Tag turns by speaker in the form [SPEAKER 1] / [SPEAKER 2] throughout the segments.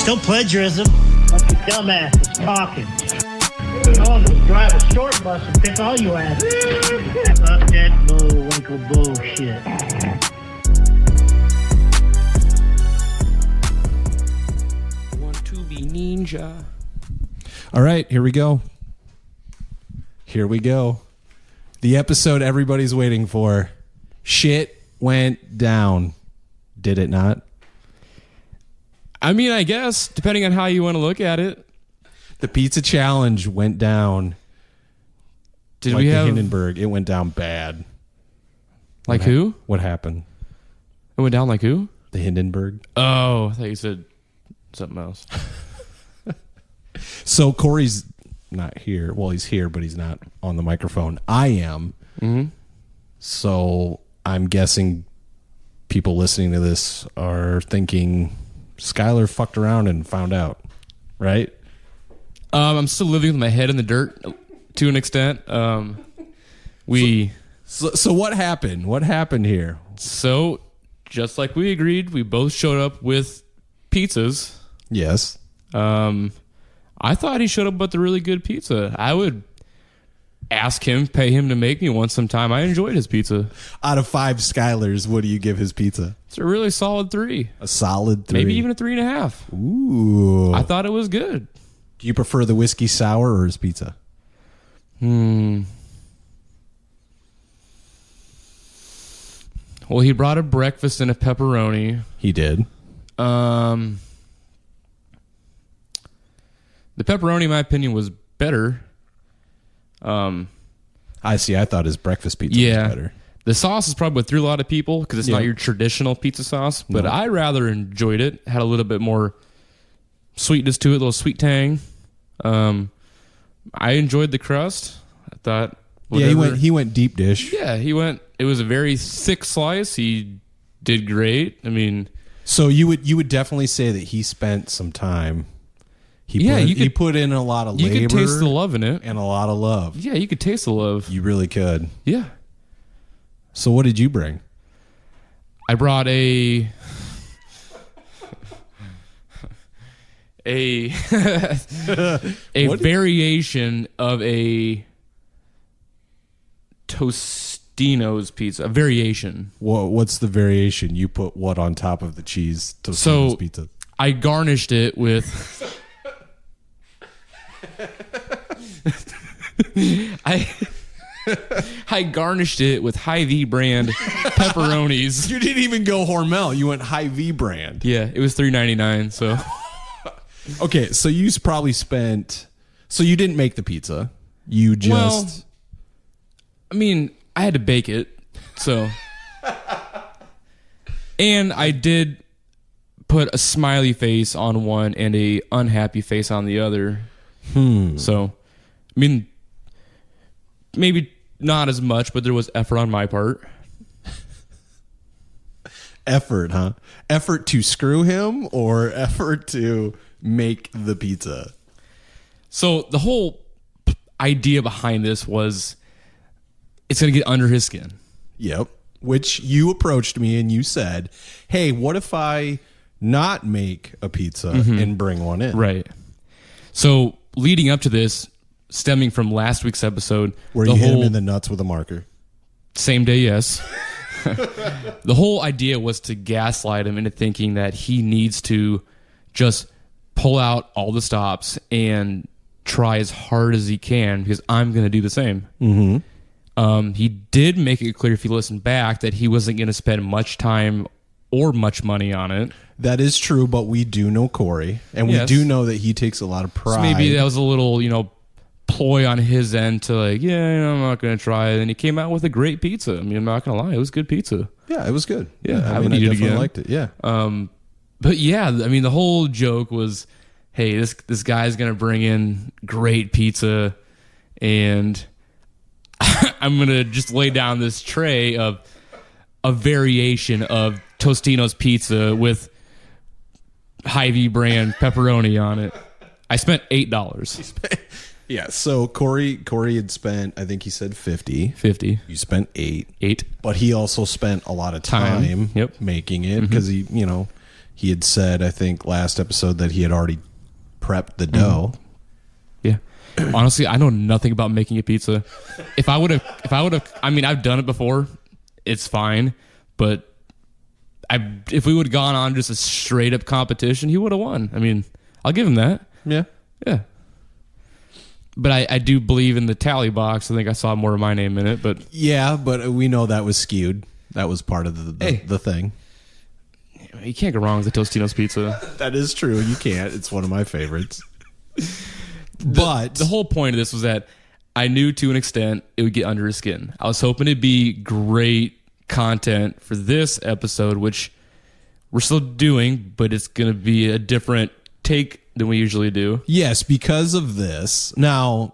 [SPEAKER 1] Still plagiarism. Bunch of dumbasses talking. I'll just drive a short bus and pick all you asses. Fuck that bullwinkle bullshit.
[SPEAKER 2] Want to be ninja.
[SPEAKER 3] All right, here we go. Here we go. The episode everybody's waiting for. Shit went down. Did it not?
[SPEAKER 2] I mean, I guess, depending on how you want to look at it.
[SPEAKER 3] The pizza challenge went down.
[SPEAKER 2] Did
[SPEAKER 3] like
[SPEAKER 2] we
[SPEAKER 3] the
[SPEAKER 2] have...
[SPEAKER 3] Hindenburg. It went down bad.
[SPEAKER 2] Like who?
[SPEAKER 3] What happened?
[SPEAKER 2] It went down like who?
[SPEAKER 3] The Hindenburg.
[SPEAKER 2] Oh, I thought you said something else.
[SPEAKER 3] So Cory's not here. Well, he's here, but he's not on the microphone. I am.
[SPEAKER 2] Mm-hmm.
[SPEAKER 3] So I'm guessing people listening to this are thinking Skylar fucked around and found out, right?
[SPEAKER 2] I'm still living with my head in the dirt to an extent. So
[SPEAKER 3] what happened? What happened here?
[SPEAKER 2] So, just like we agreed, we both showed up with pizzas.
[SPEAKER 3] Yes.
[SPEAKER 2] I thought he showed up with a really good pizza. I would ask him, pay him to make me one sometime. I enjoyed his pizza.
[SPEAKER 3] Out of 5 Skylars, what do you give his pizza?
[SPEAKER 2] It's a really solid 3.
[SPEAKER 3] A solid 3.
[SPEAKER 2] Maybe even a 3.5.
[SPEAKER 3] Ooh.
[SPEAKER 2] I thought it was good.
[SPEAKER 3] Do you prefer the whiskey sour or his pizza?
[SPEAKER 2] Well, he brought a breakfast and a pepperoni.
[SPEAKER 3] He did.
[SPEAKER 2] The pepperoni, in my opinion, was better.
[SPEAKER 3] I see. I thought his breakfast pizza was better.
[SPEAKER 2] The sauce is probably what threw a lot of people because it's not your traditional pizza sauce, but I rather enjoyed it. Had a little bit more sweetness to it, a little sweet tang. I enjoyed the crust. I thought
[SPEAKER 3] he went deep dish.
[SPEAKER 2] Yeah, it was a very thick slice. He did great. I mean,
[SPEAKER 3] so you would definitely say that he spent some time. He put in a lot of labor.
[SPEAKER 2] You could taste the love in it.
[SPEAKER 3] And a lot of love.
[SPEAKER 2] Yeah, you could taste the love.
[SPEAKER 3] You really could.
[SPEAKER 2] Yeah.
[SPEAKER 3] So what did you bring?
[SPEAKER 2] I brought a variation of a Tostino's pizza. A variation.
[SPEAKER 3] What's the variation? You put what on top of the cheese Tostino's pizza?
[SPEAKER 2] I garnished it with... I garnished it with Hy-Vee brand pepperonis.
[SPEAKER 3] You didn't even go Hormel. You went Hy-Vee brand.
[SPEAKER 2] Yeah, it was $3.99. So,
[SPEAKER 3] okay, so you probably spent. So you didn't make the pizza. You just.
[SPEAKER 2] Well, I mean, I had to bake it. So, and I did put a smiley face on one and a unhappy face on the other. So, I mean, maybe not as much, but there was effort on my part.
[SPEAKER 3] Effort, huh? Effort to screw him or effort to make the pizza?
[SPEAKER 2] So the whole idea behind this was it's going to get under his skin.
[SPEAKER 3] Yep. Which you approached me and you said, hey, what if I not make a pizza and bring one in?
[SPEAKER 2] Right. So leading up to this, stemming from last week's episode,
[SPEAKER 3] where you hit him in the nuts with a marker.
[SPEAKER 2] Same day, yes. The whole idea was to gaslight him into thinking that he needs to just pull out all the stops and try as hard as he can because I'm going to do the same. He did make it clear, if you listen back, that he wasn't going to spend much time or much money on it.
[SPEAKER 3] That is true, but we do know Cory, and we do know that he takes a lot of pride.
[SPEAKER 2] So maybe that was a little, ploy on his end to I'm not going to try it. And he came out with a great pizza. I mean, I'm not going to lie, it was good pizza.
[SPEAKER 3] Yeah, it was good.
[SPEAKER 2] Yeah,
[SPEAKER 3] I mean, I definitely liked it. Yeah.
[SPEAKER 2] But yeah, I mean, the whole joke was, hey, this guy's going to bring in great pizza, and I'm going to just lay down this tray of a variation of Tostino's pizza with Hy-Vee brand pepperoni on it. I spent $8.
[SPEAKER 3] Yeah, so Cory had spent, I think he said 50. You spent 8.
[SPEAKER 2] $8.
[SPEAKER 3] But he also spent a lot of time
[SPEAKER 2] Yep.
[SPEAKER 3] making it because he He had said, I think last episode, that he had already prepped the dough.
[SPEAKER 2] Yeah. Honestly, I know nothing about making a pizza. If I would have, I mean, I've done it before. It's fine, but if we would have gone on just a straight up competition, he would have won. I mean, I'll give him that.
[SPEAKER 3] Yeah.
[SPEAKER 2] Yeah. But I do believe in the tally box. I think I saw more of my name in it, but
[SPEAKER 3] Yeah, but we know that was skewed. That was part of the thing.
[SPEAKER 2] you can't go wrong with the Tostino's pizza.
[SPEAKER 3] That is true. You can't. It's one of my favorites. But
[SPEAKER 2] The whole point of this was that I knew to an extent it would get under his skin. I was hoping it'd be great content for this episode, which we're still doing, but it's going to be a different take than we usually do.
[SPEAKER 3] yes, because of this. Now,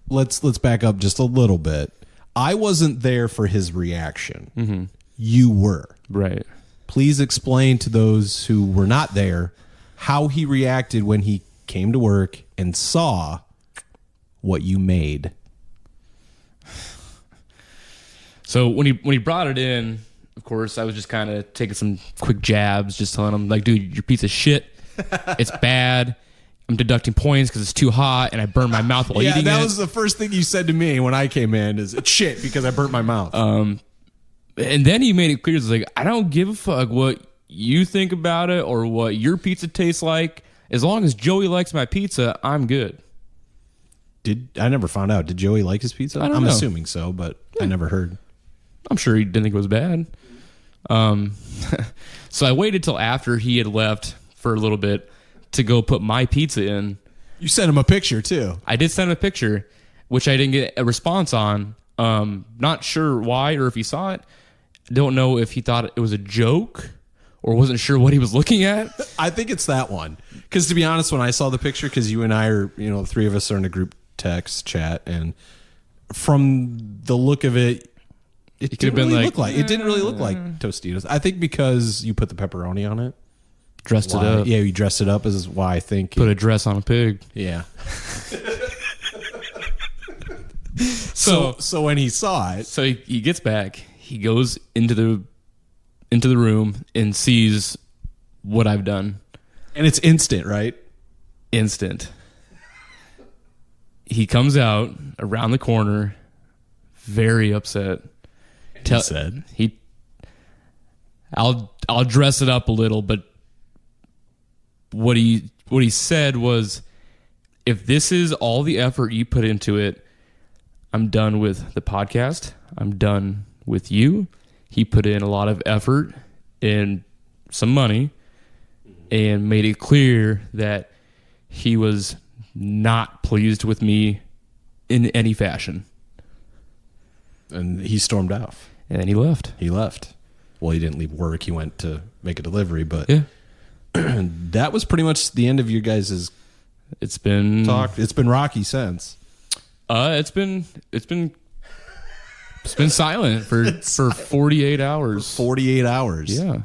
[SPEAKER 3] let's back up just a little bit. I wasn't there for his reaction. Mm-hmm. You were.
[SPEAKER 2] Right.
[SPEAKER 3] Please explain to those who were not there how he reacted when he came to work and saw what you made.
[SPEAKER 2] So when he brought it in, of course, I was just kind of taking some quick jabs, just telling him, like, dude, your pizza's shit. It's bad. I'm deducting points because it's too hot and I burned my mouth while eating it.
[SPEAKER 3] Yeah, that was the first thing you said to me when I came in is, it's shit because I burnt my mouth.
[SPEAKER 2] And then he made it clear, it's like, I don't give a fuck what you think about it or what your pizza tastes like. As long as Joey likes my pizza, I'm good.
[SPEAKER 3] I never found out. Did Joey like his pizza? I'm
[SPEAKER 2] know.
[SPEAKER 3] assuming so, but I never heard.
[SPEAKER 2] I'm sure he didn't think it was bad. So I waited till after he had left for a little bit to go put my pizza in.
[SPEAKER 3] You sent him a picture too.
[SPEAKER 2] I did send him a picture, which I didn't get a response on. Not sure why or if he saw it. Don't know if he thought it was a joke or wasn't sure what he was looking at.
[SPEAKER 3] I think it's that one. Because to be honest, when I saw the picture, because you and I are, the three of us are in a group text chat, and from the look of it, it didn't really look like Tostitos. I think because you put the pepperoni on it.
[SPEAKER 2] Dressed it up.
[SPEAKER 3] Yeah, you dressed it up is why I think.
[SPEAKER 2] Put a dress on a pig.
[SPEAKER 3] Yeah. So when he saw it.
[SPEAKER 2] So he gets back. He goes into the room and sees what I've done.
[SPEAKER 3] And it's instant, right?
[SPEAKER 2] Instant. He comes out around the corner, very upset. I'll dress it up a little, but what he said was, if this is all the effort you put into it, I'm done with the podcast. I'm done with you. He put in a lot of effort and some money and made it clear that he was not pleased with me in any fashion.
[SPEAKER 3] And he stormed off.
[SPEAKER 2] And then he left.
[SPEAKER 3] He left. Well, he didn't leave work. He went to make a delivery, but
[SPEAKER 2] Yeah.
[SPEAKER 3] that was pretty much the end of your guys'
[SPEAKER 2] It's been
[SPEAKER 3] talk. It's been rocky since.
[SPEAKER 2] It's been silent for 48 hours.
[SPEAKER 3] 48 hours.
[SPEAKER 2] Yeah.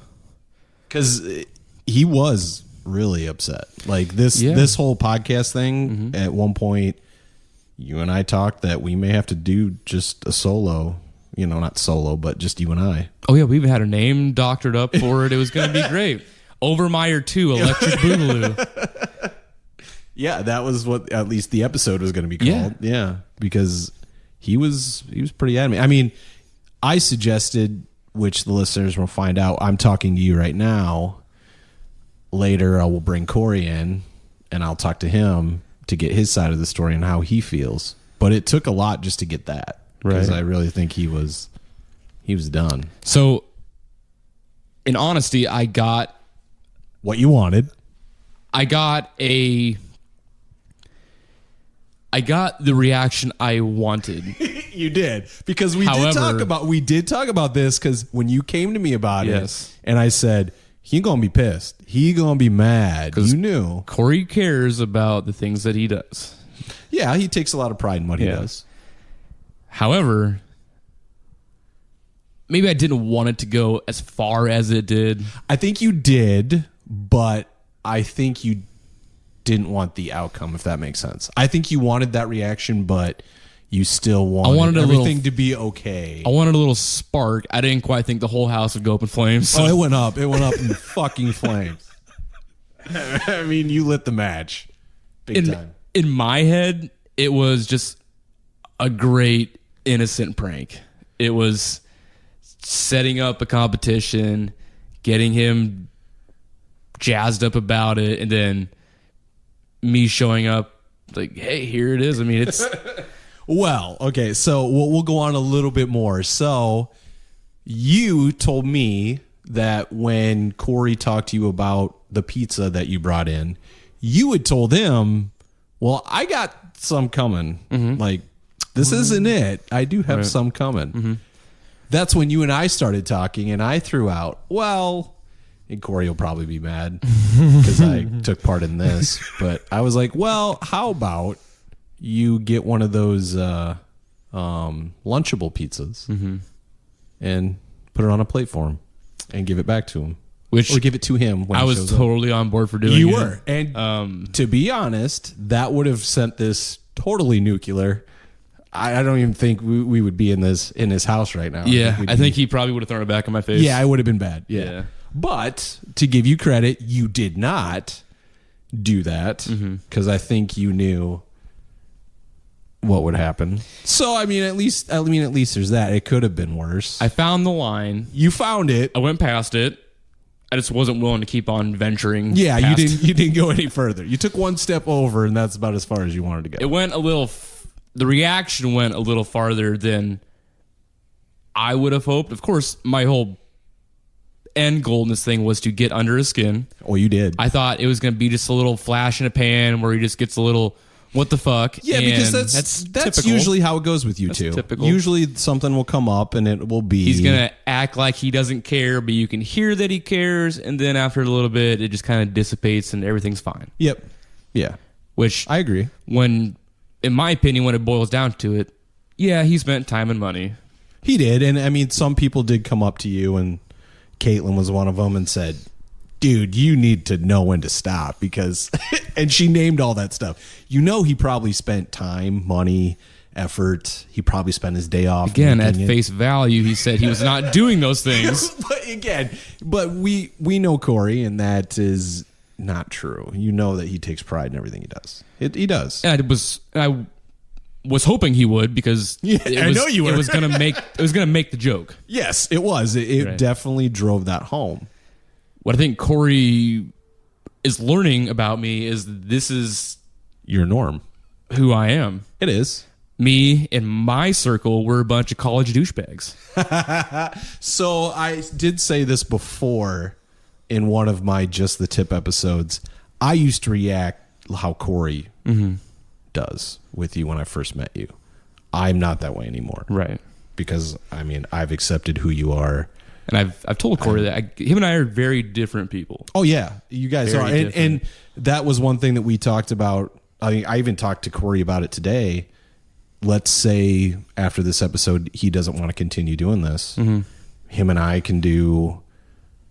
[SPEAKER 3] Because he was really upset. Like this whole podcast thing, at one point, you and I talked that we may have to do just a solo, not solo, but just you and I.
[SPEAKER 2] Oh, yeah. We even had a name doctored up for it. It was going to be great. Overmeyer 2, Electric Boogaloo.
[SPEAKER 3] Yeah, that was what at least the episode was going to be called. Yeah, because he was pretty adamant. I mean, I suggested, which the listeners will find out, I'm talking to you right now. Later, I will bring Cory in, and I'll talk to him to get his side of the story and how he feels. But it took a lot just to get that, because I really think he was done.
[SPEAKER 2] So, in honesty, I got
[SPEAKER 3] what you wanted.
[SPEAKER 2] I got the reaction I wanted.
[SPEAKER 3] You did, because we did talk about this, because when you came to me about it, and I said he gonna be pissed, he gonna be mad. You knew
[SPEAKER 2] Cory cares about the things that he does.
[SPEAKER 3] Yeah, he takes a lot of pride in what he does.
[SPEAKER 2] However, maybe I didn't want it to go as far as it did.
[SPEAKER 3] I think you did, but I think you didn't want the outcome, if that makes sense. I think you wanted that reaction, but you still wanted
[SPEAKER 2] a
[SPEAKER 3] everything to be okay.
[SPEAKER 2] I wanted a little spark. I didn't quite think the whole house would go up in flames.
[SPEAKER 3] Oh, it went up. It went up in fucking flames. I mean, you lit the match. Big time.
[SPEAKER 2] In my head, it was just a great innocent prank. It was setting up a competition, getting him jazzed up about it, and then me showing up like, hey, here it is. I mean, it's...
[SPEAKER 3] Well, okay, so we'll go on a little bit more. So you told me that when Cory talked to you about the pizza that you brought in, you had told him, well, I got some coming. Like, this isn't it. I do have some coming. That's when you and I started talking, and I threw out, well, and Cory will probably be mad because I took part in this, but I was like, well, how about you get one of those Lunchable pizzas and put it on a plate for him and give it back to him. Or give it to him when
[SPEAKER 2] I
[SPEAKER 3] he
[SPEAKER 2] was
[SPEAKER 3] shows
[SPEAKER 2] totally on board for doing it.
[SPEAKER 3] You were. And to be honest, that would have sent this totally nuclear. I don't even think we would be in his house right now.
[SPEAKER 2] Yeah, I think he probably would have thrown it back in my face.
[SPEAKER 3] Yeah, it would have been bad. Yeah. But to give you credit, you did not do that because I think you knew what would happen. So at least there's that. It could have been worse.
[SPEAKER 2] I found the line.
[SPEAKER 3] You found it.
[SPEAKER 2] I went past it. I just wasn't willing to keep on venturing.
[SPEAKER 3] Yeah,
[SPEAKER 2] past.
[SPEAKER 3] you didn't go any further. You took one step over, and that's about as far as you wanted to go.
[SPEAKER 2] It went a little. The reaction went a little farther than I would have hoped. Of course, my whole end goal in this thing was to get under his skin.
[SPEAKER 3] Oh, you did.
[SPEAKER 2] I thought it was going to be just a little flash in a pan where he just gets a little, what the fuck?
[SPEAKER 3] Yeah, because that's
[SPEAKER 2] typical.
[SPEAKER 3] Usually how it goes with you two.
[SPEAKER 2] Typical.
[SPEAKER 3] Usually something will come up and it will be...
[SPEAKER 2] He's going to act like he doesn't care, but you can hear that he cares, and then after a little bit, it just kind of dissipates and everything's fine.
[SPEAKER 3] Yep. Yeah.
[SPEAKER 2] Which...
[SPEAKER 3] I agree.
[SPEAKER 2] In my opinion, when it boils down to it, yeah, he spent time and money.
[SPEAKER 3] He did, and some people did come up to you, and Caitlin was one of them, and said, dude, you need to know when to stop because, and she named all that stuff. He probably spent time, money, effort. He probably spent his day off.
[SPEAKER 2] Again, at face value, he said he was not doing those things.
[SPEAKER 3] but we know Cory, and that is not true. You know that he takes pride in everything he does. He does.
[SPEAKER 2] And I was hoping he would because
[SPEAKER 3] I know you were.
[SPEAKER 2] It was gonna make the joke.
[SPEAKER 3] Yes, it was. It definitely drove that home.
[SPEAKER 2] What I think Cory is learning about me is this is
[SPEAKER 3] your norm,
[SPEAKER 2] who I am.
[SPEAKER 3] It is.
[SPEAKER 2] Me and my circle, we're a bunch of college douchebags.
[SPEAKER 3] So I did say this before in one of my Just the Tip episodes. I used to react how Cory does with you when I first met you. I'm not that way anymore.
[SPEAKER 2] Right.
[SPEAKER 3] Because, I've accepted who you are.
[SPEAKER 2] And I've told Cory that him and I are very different people.
[SPEAKER 3] Oh, yeah. You guys are. And that was one thing that we talked about. I even talked to Cory about it today. Let's say after this episode, he doesn't want to continue doing this. Him and I can do,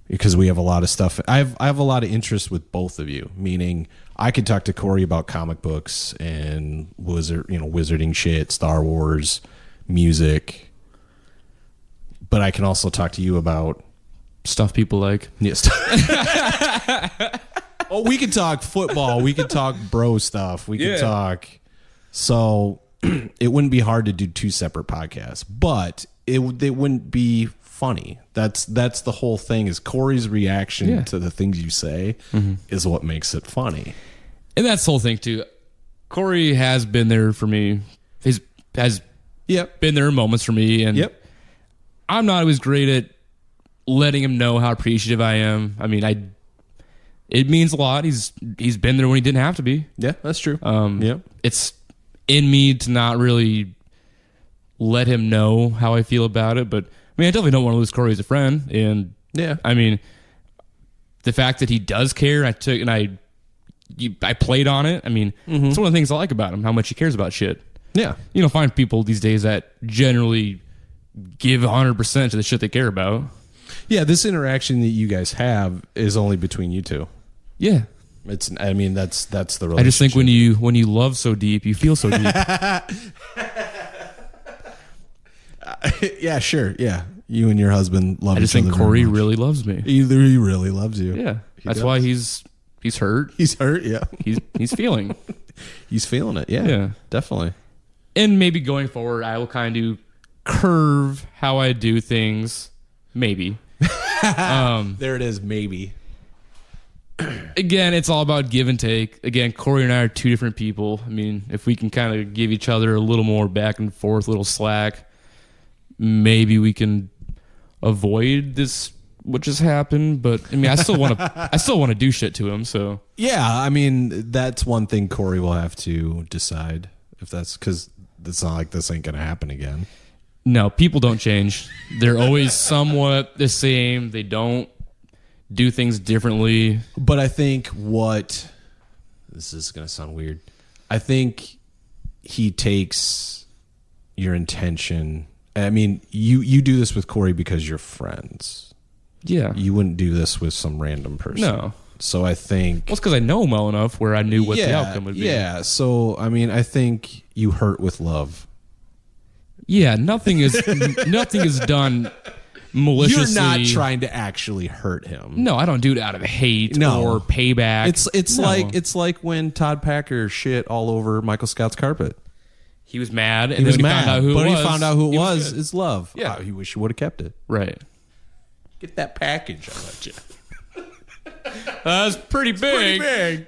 [SPEAKER 3] because we have a lot of stuff. I have a lot of interest with both of you, meaning I could talk to Cory about comic books and wizarding shit, Star Wars, music. But I can also talk to you about
[SPEAKER 2] stuff people like.
[SPEAKER 3] Yes. Oh, we could talk football. We could talk bro stuff. We could talk. So it wouldn't be hard to do two separate podcasts, but it wouldn't be funny. That's the whole thing. Is Cory's reaction to the things you say is what makes it funny.
[SPEAKER 2] And that's the whole thing too. Cory has been there for me. He's been there in moments for me, and I'm not always great at letting him know how appreciative I am. It means a lot. He's been there when he didn't have to be.
[SPEAKER 3] Yeah, that's true.
[SPEAKER 2] It's in me to not really let him know how I feel about it, but I definitely don't want to lose Cory as a friend. And the fact that he does care, I played on it. It's one of the things I like about him, how much he cares about shit.
[SPEAKER 3] Yeah.
[SPEAKER 2] You don't find people these days that generally give 100% to the shit they care about.
[SPEAKER 3] Yeah, this interaction that you guys have is only between you two.
[SPEAKER 2] Yeah.
[SPEAKER 3] That's the relationship.
[SPEAKER 2] I just think when you love so deep, you feel so deep.
[SPEAKER 3] Yeah, sure. Yeah. You and your husband love each other.
[SPEAKER 2] I just think Cory really loves me.
[SPEAKER 3] He really loves you.
[SPEAKER 2] Yeah. That's
[SPEAKER 3] does.
[SPEAKER 2] why he's hurt.
[SPEAKER 3] He's hurt, yeah.
[SPEAKER 2] He's feeling.
[SPEAKER 3] He's feeling it, yeah.
[SPEAKER 2] Yeah.
[SPEAKER 3] Definitely.
[SPEAKER 2] And maybe going forward, I will kind of curve how I do things. Maybe.
[SPEAKER 3] There it is, maybe.
[SPEAKER 2] Again, it's all about give and take. Again, Cory and I are two different people. I mean, if we can kind of give each other a little more back and forth, a little slack, maybe we can avoid this what just happened. But I mean, I still want to do shit to him. So
[SPEAKER 3] yeah, I mean, that's one thing Cory will have to decide if that's because it's not like this ain't gonna happen again.
[SPEAKER 2] No, people don't change. They're always somewhat the same. They don't do things differently.
[SPEAKER 3] But I think this is going to sound weird. I think he takes your intention. I mean, you do this with Cory because you're friends.
[SPEAKER 2] Yeah.
[SPEAKER 3] You wouldn't do this with some random person.
[SPEAKER 2] No.
[SPEAKER 3] So I think...
[SPEAKER 2] Well, it's because I know him well enough where I knew what the outcome would be.
[SPEAKER 3] Yeah. So, I mean, I think you hurt with love.
[SPEAKER 2] Yeah, nothing is done maliciously.
[SPEAKER 3] You're not trying to actually hurt him.
[SPEAKER 2] No, I don't do it out of hate or payback.
[SPEAKER 3] It's like when Todd Packer shit all over Michael Scott's carpet.
[SPEAKER 2] He was mad, and
[SPEAKER 3] He
[SPEAKER 2] then
[SPEAKER 3] was
[SPEAKER 2] he
[SPEAKER 3] mad,
[SPEAKER 2] found out who it was.
[SPEAKER 3] but he found out who it was.
[SPEAKER 2] Good.
[SPEAKER 3] It's love.
[SPEAKER 2] Yeah,
[SPEAKER 3] he wish he would have kept it.
[SPEAKER 2] Right.
[SPEAKER 3] Get that package. I'll let you.
[SPEAKER 2] That's pretty big.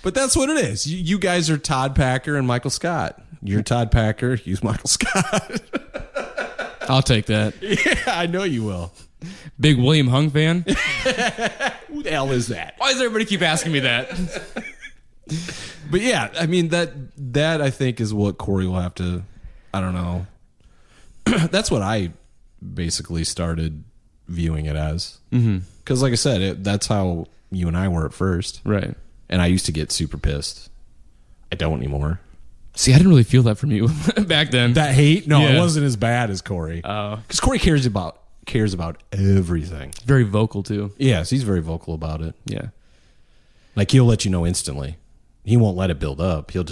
[SPEAKER 3] But that's what it is. You guys are Todd Packer and Michael Scott. You're Todd Packer. He's Michael Scott.
[SPEAKER 2] I'll take that.
[SPEAKER 3] Yeah, I know you will.
[SPEAKER 2] Big William Hung fan.
[SPEAKER 3] Who the hell is that?
[SPEAKER 2] Why does everybody keep asking me that?
[SPEAKER 3] But yeah, I mean that I think is what Cory will have to. I don't know. That's what I basically started viewing it as. Because, like I said, that's how you and I were at first,
[SPEAKER 2] Right.
[SPEAKER 3] And I used to get super pissed. I don't anymore.
[SPEAKER 2] See, I didn't really feel that from you back then.
[SPEAKER 3] That hate? No,
[SPEAKER 2] Yeah.
[SPEAKER 3] it wasn't as bad as Cory.
[SPEAKER 2] Oh.
[SPEAKER 3] Because Cory cares about everything.
[SPEAKER 2] Very vocal too.
[SPEAKER 3] Yes, he's very vocal about it.
[SPEAKER 2] Yeah.
[SPEAKER 3] Like, he'll let you know instantly. He won't let it build up. He'll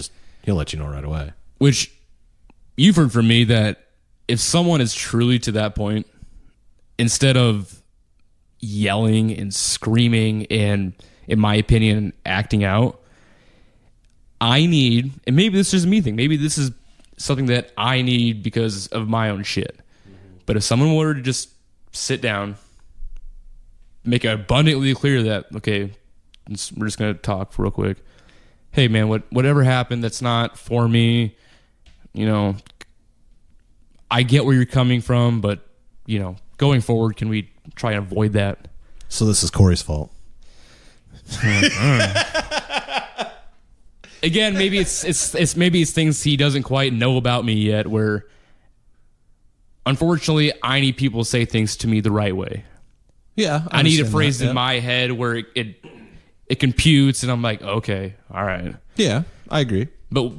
[SPEAKER 3] let you know right away.
[SPEAKER 2] Which you've heard from me that if someone is truly to that point, instead of yelling and screaming and, in my opinion, acting out, I need, and maybe this is me thing, maybe this is something that I need because of my own shit. But if someone were to just sit down, make it abundantly clear that, okay, we're just going to talk real quick. Hey, man, whatever happened, that's not for me. You know, I get where you're coming from, but, you know, going forward, can we try and avoid that?
[SPEAKER 3] So this is Cory's fault.
[SPEAKER 2] Again, maybe it's things he doesn't quite know about me yet, where unfortunately I need people to say things to me the right way.
[SPEAKER 3] Yeah.
[SPEAKER 2] I need a phrase in my head where it computes and I'm like, okay, all right.
[SPEAKER 3] Yeah, I agree.
[SPEAKER 2] But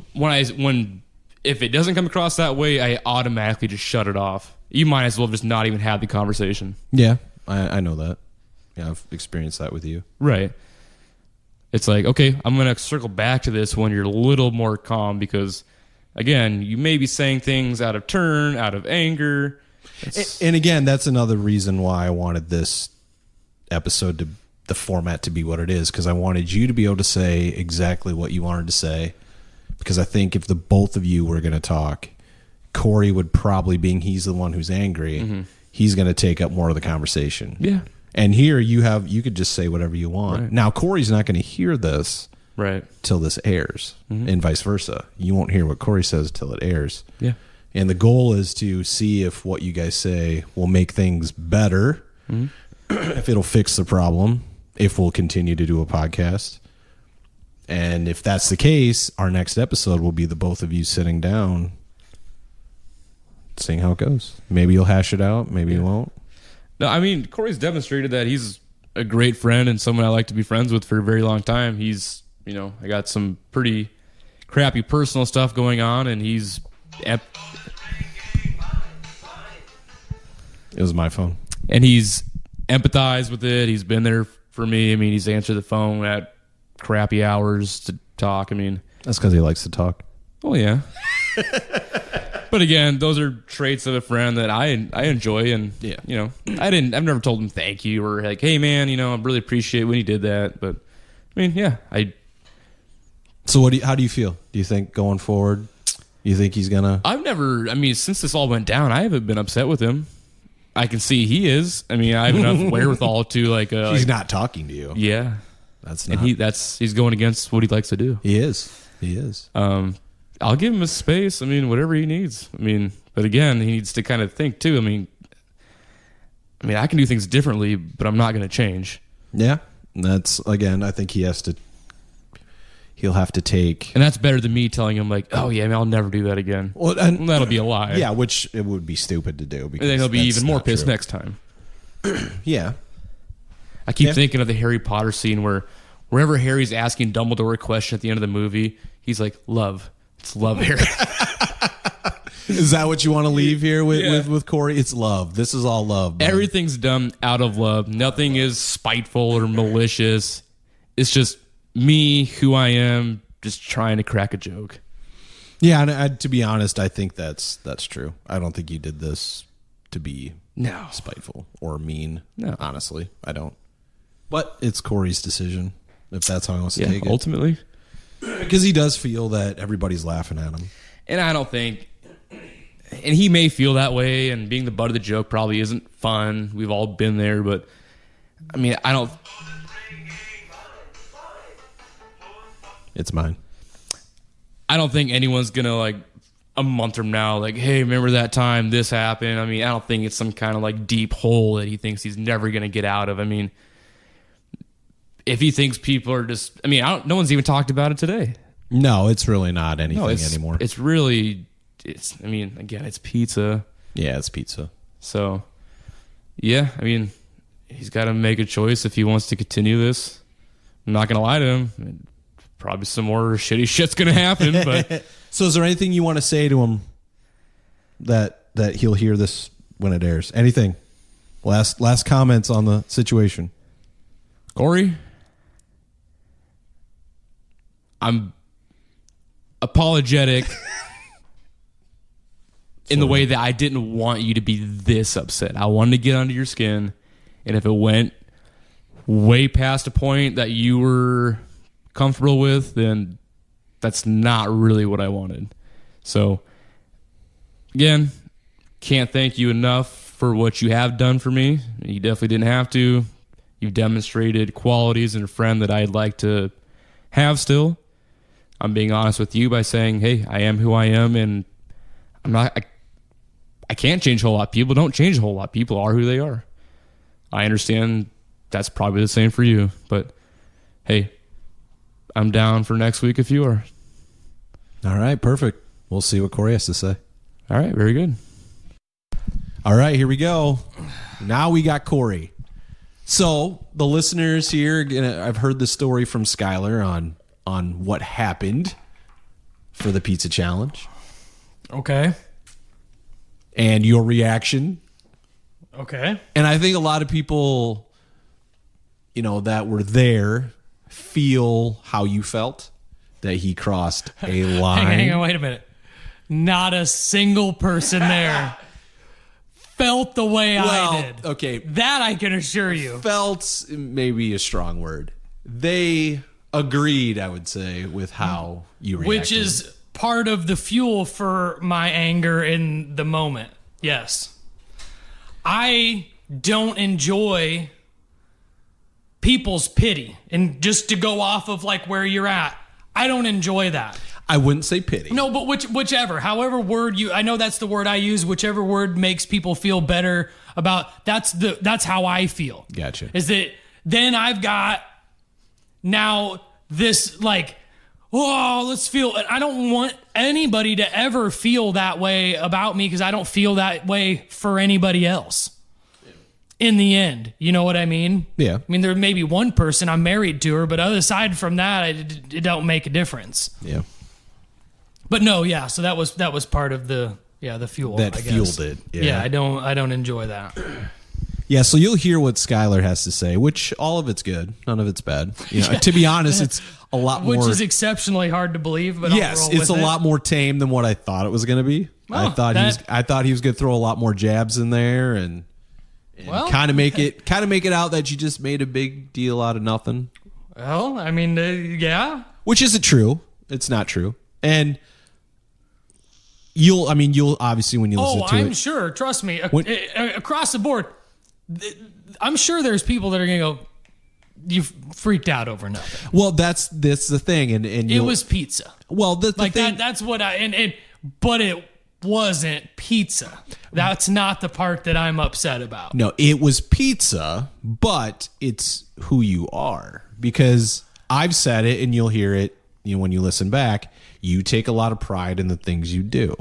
[SPEAKER 2] if it doesn't come across that way, I automatically just shut it off. You might as well just not even have the conversation.
[SPEAKER 3] Yeah, I know that. Yeah, I've experienced that with you.
[SPEAKER 2] Right. It's like, okay, I'm going to circle back to this when you're a little more calm because, again, you may be saying things out of turn, out of anger.
[SPEAKER 3] And again, that's another reason why I wanted this episode the format to be what it is, because I wanted you to be able to say exactly what you wanted to say. Because I think if the both of you were going to talk, Cory would probably, being he's the one who's angry, he's going to take up more of the conversation.
[SPEAKER 2] Yeah.
[SPEAKER 3] And here you could just say whatever you want.
[SPEAKER 2] Right.
[SPEAKER 3] Now, Cory's not going to hear this
[SPEAKER 2] Right.
[SPEAKER 3] till this airs, and vice versa. You won't hear what Cory says till it airs.
[SPEAKER 2] Yeah.
[SPEAKER 3] And the goal is to see if what you guys say will make things better, if it'll fix the problem, if we'll continue to do a podcast. And if that's the case, our next episode will be the both of you sitting down, seeing how it goes. Maybe you'll hash it out. Maybe you won't.
[SPEAKER 2] No, I mean, Cory's demonstrated that he's a great friend and someone I like to be friends with for a very long time. He's, I got some pretty crappy personal stuff going on, and he's...
[SPEAKER 3] It was my phone.
[SPEAKER 2] And he's empathized with it. He's been there for me. I mean, he's answered the phone at crappy hours to talk. I mean...
[SPEAKER 3] That's because he likes to talk.
[SPEAKER 2] Oh, yeah. But But again, those are traits of a friend that I enjoy, and you know, I've never told him thank you or like, hey man, you know, I really appreciate when you did that. But I mean, yeah,
[SPEAKER 3] So how do you feel? Do you think going forward, you think he's gonna?
[SPEAKER 2] Since this all went down, I haven't been upset with him. I can see he is. I mean, I have enough wherewithal to like.
[SPEAKER 3] He's not talking to you.
[SPEAKER 2] Yeah,
[SPEAKER 3] that's not.
[SPEAKER 2] And he's going against what he likes to do.
[SPEAKER 3] He is.
[SPEAKER 2] I'll give him his space. I mean, whatever he needs. I mean, but again, he needs to kind of think too. I mean, I can do things differently, but I'm not going to change.
[SPEAKER 3] Yeah, that's again. I think he'll have to take,
[SPEAKER 2] and that's better than me telling him like, "Oh yeah, I mean, I'll never do that again."
[SPEAKER 3] Well, and
[SPEAKER 2] that'll be a lie.
[SPEAKER 3] Yeah, which it would be stupid to do. Because
[SPEAKER 2] and then he'll be even more pissed next time.
[SPEAKER 3] Yeah,
[SPEAKER 2] I keep thinking of the Harry Potter scene wherever Harry's asking Dumbledore a question at the end of the movie, he's like, "Love." It's love, Harry.
[SPEAKER 3] Is that what you want to leave here with Cory? It's love. This is all love. Man.
[SPEAKER 2] Everything's done out of love. Nothing is spiteful or malicious. It's just me, who I am, just trying to crack a joke.
[SPEAKER 3] Yeah, and to be honest, I think that's true. I don't think you did this to be spiteful or mean. No, honestly, I don't. But it's Cory's decision if that's how he wants to take it.
[SPEAKER 2] Ultimately.
[SPEAKER 3] Because he does feel that everybody's laughing at him.
[SPEAKER 2] And I don't think... And he may feel that way, and being the butt of the joke probably isn't fun. We've all been there, but... I mean, I don't...
[SPEAKER 3] It's mine.
[SPEAKER 2] I don't think anyone's going to, like, a month from now, like, hey, remember that time this happened? I mean, I don't think it's some kind of, like, deep hole that he thinks he's never going to get out of. I mean... If he thinks people are just... I mean, no one's even talked about it today.
[SPEAKER 3] No, it's really not anything anymore.
[SPEAKER 2] It's really... I mean, again, it's pizza.
[SPEAKER 3] Yeah, it's pizza.
[SPEAKER 2] So, yeah, I mean, he's got to make a choice if he wants to continue this. I'm not going to lie to him. Probably some more shitty shit's going to happen. But
[SPEAKER 3] So is there anything you want to say to him that he'll hear this when it airs? Anything? Last comments on the situation.
[SPEAKER 2] Cory? I'm apologetic in the way that I didn't want you to be this upset. I wanted to get under your skin, and if it went way past a point that you were comfortable with, then that's not really what I wanted. So, again, can't thank you enough for what you have done for me. You definitely didn't have to. You've demonstrated qualities in a friend that I'd like to have still. I'm being honest with you by saying, hey, I am who I am, and I can't change a whole lot. People don't change a whole lot. People are who they are. I understand that's probably the same for you, but hey, I'm down for next week if you are.
[SPEAKER 3] All right, perfect. We'll see what Cory has to say.
[SPEAKER 2] All right, very good.
[SPEAKER 3] All right, here we go. Now we got Cory. So the listeners here, I've heard the story from Skylar on what happened for the pizza challenge.
[SPEAKER 4] Okay.
[SPEAKER 3] And your reaction.
[SPEAKER 4] Okay.
[SPEAKER 3] And I think a lot of people, that were there feel how you felt, that he crossed a line.
[SPEAKER 4] Hang on, wait a minute. Not a single person there felt the way I did.
[SPEAKER 3] Okay.
[SPEAKER 4] That I can assure you.
[SPEAKER 3] Felt maybe a strong word. They agreed, I would say, with how you reacted.
[SPEAKER 4] Which is part of the fuel for my anger in the moment. Yes. I don't enjoy people's pity. And just to go off of like where you're at, I don't enjoy that.
[SPEAKER 3] I wouldn't say pity.
[SPEAKER 4] No, but whichever, however word I know that's the word I use, whichever word makes people feel better about, that's how I feel.
[SPEAKER 3] Gotcha.
[SPEAKER 4] Is that then I've got now this like, let's feel, I don't want anybody to ever feel that way about me because I don't feel that way for anybody else. In the end, you know what I mean?
[SPEAKER 3] Yeah.
[SPEAKER 4] I mean, there may be one person I'm married to her, but aside from that, it don't make a difference.
[SPEAKER 3] Yeah.
[SPEAKER 4] But no, yeah. So that was part of the fuel
[SPEAKER 3] that
[SPEAKER 4] I guess.
[SPEAKER 3] fueled it.
[SPEAKER 4] Yeah, I don't enjoy that.
[SPEAKER 3] Yeah, so you'll hear what Skylar has to say, which all of it's good, none of it's bad. To be honest, it's a lot more.
[SPEAKER 4] Which is exceptionally hard to believe, but
[SPEAKER 3] yes, it's a lot more tame than what I thought it was going to be. I thought he was going to throw a lot more jabs in there and kind of make it out that you just made a big deal out of nothing.
[SPEAKER 4] Well, I mean, yeah.
[SPEAKER 3] Which isn't true. It's not true. And you'll obviously when you listen to it.
[SPEAKER 4] Oh, I'm sure. Trust me. Across the board, I'm sure there's people that are going to go, you freaked out over nothing.
[SPEAKER 3] Well, that's the thing. And
[SPEAKER 4] it was pizza.
[SPEAKER 3] Well, the
[SPEAKER 4] like
[SPEAKER 3] thing.
[SPEAKER 4] That's what but it wasn't pizza. That's not the part that I'm upset about.
[SPEAKER 3] No, it was pizza, but it's who you are. Because I've said it and you'll hear it when you listen back. You take a lot of pride in the things you do.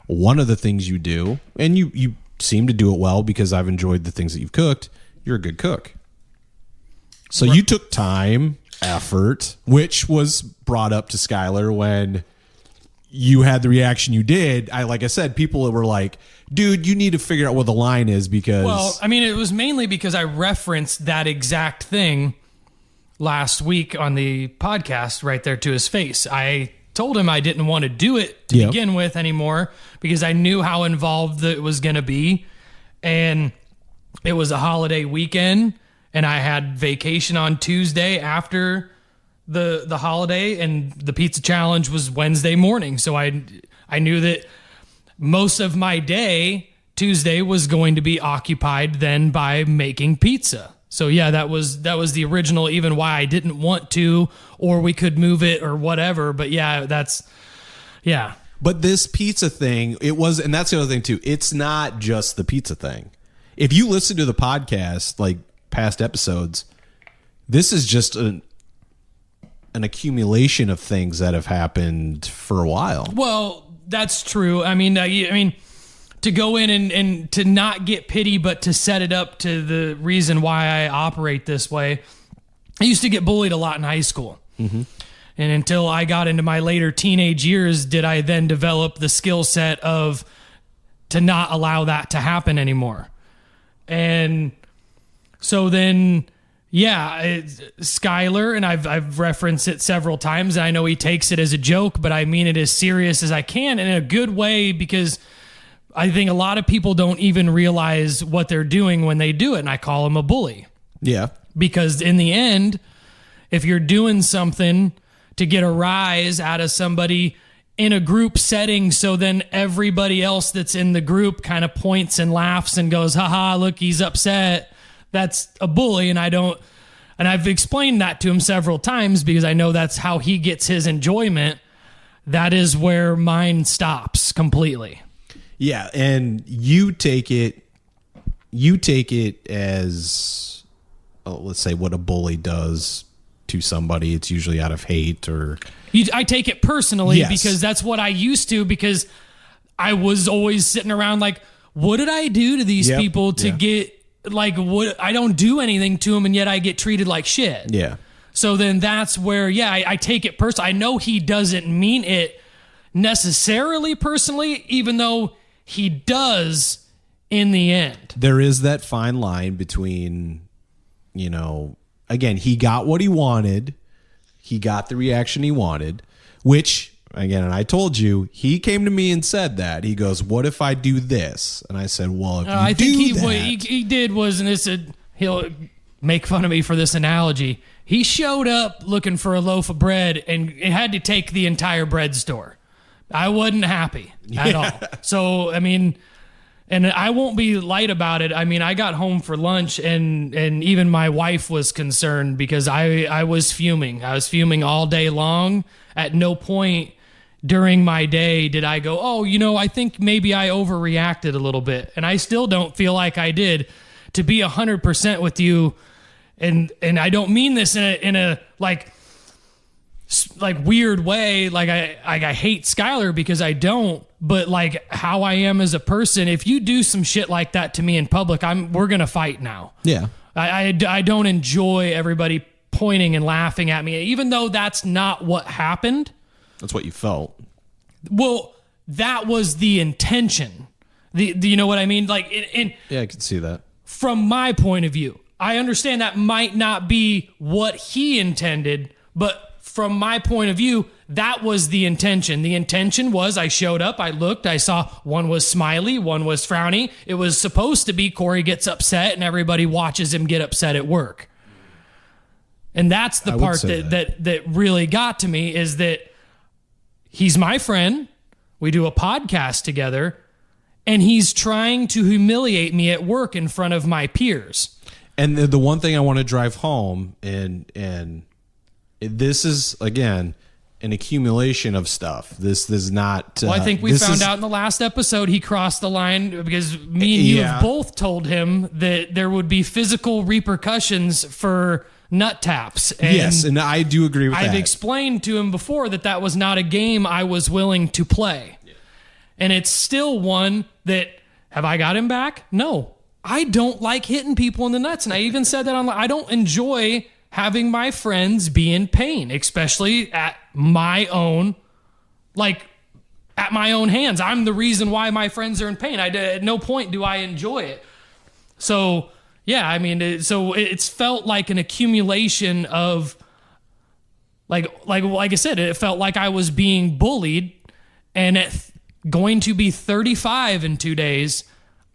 [SPEAKER 3] One of the things you do, and you seem to do it well because I've enjoyed the things that you've cooked, you're a good cook. So you took time, effort, which was brought up to Skylar when you had the reaction you did. Like I said, people were like, dude, you need to figure out what the line is because...
[SPEAKER 4] Well, I mean, it was mainly because I referenced that exact thing last week on the podcast right there to his face. I told him I didn't want to do it to begin with anymore because I knew how involved it was going to be. And it was a holiday weekend and I had vacation on Tuesday after the holiday, and the pizza challenge was Wednesday morning. So I knew that most of my day Tuesday was going to be occupied then by making pizza. So yeah, that was the original, even why I didn't want to, or we could move it or whatever. But yeah, yeah.
[SPEAKER 3] But this pizza thing, it was, and that's the other thing too. It's not just the pizza thing. If you listen to the podcast, like past episodes, this is just an accumulation of things that have happened for a while.
[SPEAKER 4] Well, that's true. I mean, to go in and to not get pity, but to set it up to the reason why I operate this way. I used to get bullied a lot in high school. Mm-hmm. And until I got into my later teenage years, did I then develop the skill set to not allow that to happen anymore. And so then... Yeah, Skylar, and I've referenced it several times, and I know he takes it as a joke, but I mean it as serious as I can, and in a good way, because I think a lot of people don't even realize what they're doing when they do it, and I call him a bully.
[SPEAKER 3] Yeah.
[SPEAKER 4] Because in the end, if you're doing something to get a rise out of somebody in a group setting, so then everybody else that's in the group kind of points and laughs and goes, haha, look, he's upset. That's a bully, and I've explained that to him several times because I know that's how he gets his enjoyment. That is where mine stops completely.
[SPEAKER 3] Yeah, and you take it as, let's say, what a bully does to somebody. It's usually out of hate or...
[SPEAKER 4] I take it personally. Yes. Because that's what I used to, because I was always sitting around like, what did I do to these people to get... Like, what? I don't do anything to him, and yet I get treated like shit.
[SPEAKER 3] Yeah.
[SPEAKER 4] So then that's where, I take it personally. I know he doesn't mean it necessarily personally, even though he does in the end.
[SPEAKER 3] There is that fine line between, again, he got what he wanted. He got the reaction he wanted, which... Again, and I told you, he came to me and said that. He goes, what if I do this? And I said, well, if you
[SPEAKER 4] I
[SPEAKER 3] do
[SPEAKER 4] think
[SPEAKER 3] that...
[SPEAKER 4] What he did was, and he'll make fun of me for this analogy, he showed up looking for a loaf of bread and it had to take the entire bread store. I wasn't happy at all. So, I mean, and I won't be light about it. I mean, I got home for lunch and even my wife was concerned because I was fuming. I was fuming all day long. At no point during my day did I go, I think maybe I overreacted a little bit. And I still don't feel like I did. To be 100% with you, and I don't mean this in a like weird way, like I hate Skylar because I don't, but like how I am as a person, if you do some shit like that to me in public, we're gonna fight now.
[SPEAKER 3] Yeah.
[SPEAKER 4] I don't enjoy everybody pointing and laughing at me, even though that's not what happened.
[SPEAKER 3] That's what you felt.
[SPEAKER 4] Well, that was the intention. Do you know what I mean? Like,
[SPEAKER 3] yeah, I can see that.
[SPEAKER 4] From my point of view, I understand that might not be what he intended, but from my point of view, that was the intention. The intention was I showed up, I looked, I saw one was smiley, one was frowny. It was supposed to be Cory gets upset and everybody watches him get upset at work. And that's the part that really got to me, is that he's my friend. We do a podcast together, and he's trying to humiliate me at work in front of my peers.
[SPEAKER 3] And the one thing I want to drive home, and this is, again, an accumulation of stuff. This is not...
[SPEAKER 4] Well, I think we found out in the last episode he crossed the line because me and you have both told him that there would be physical repercussions for nut taps. And
[SPEAKER 3] yes, and I do agree with that.
[SPEAKER 4] I've explained to him before that was not a game I was willing to play. Yeah. And it's still one that, have I got him back? No. I don't like hitting people in the nuts. And I even said that online. I don't enjoy having my friends be in pain, especially at my own, at my own hands. I'm the reason why my friends are in pain. At no point do I enjoy it. So, yeah, I mean, it's felt like an accumulation of, like I said, it felt like I was being bullied, and going to be 35 in 2 days.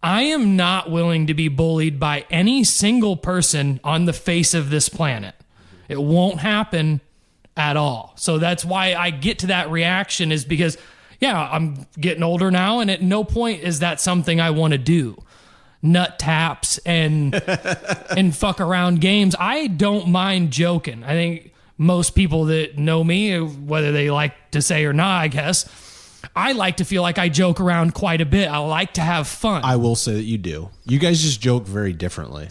[SPEAKER 4] I am not willing to be bullied by any single person on the face of this planet. It won't happen at all. So that's why I get to that reaction, is because, yeah, I'm getting older now, and at no point is that something I want to do. Nut taps and fuck around games. I don't mind joking. I think most people that know me, whether they like to say or not, I guess, I like to feel like I joke around quite a bit. I like to have fun.
[SPEAKER 3] I will say that you do. You guys just joke very differently.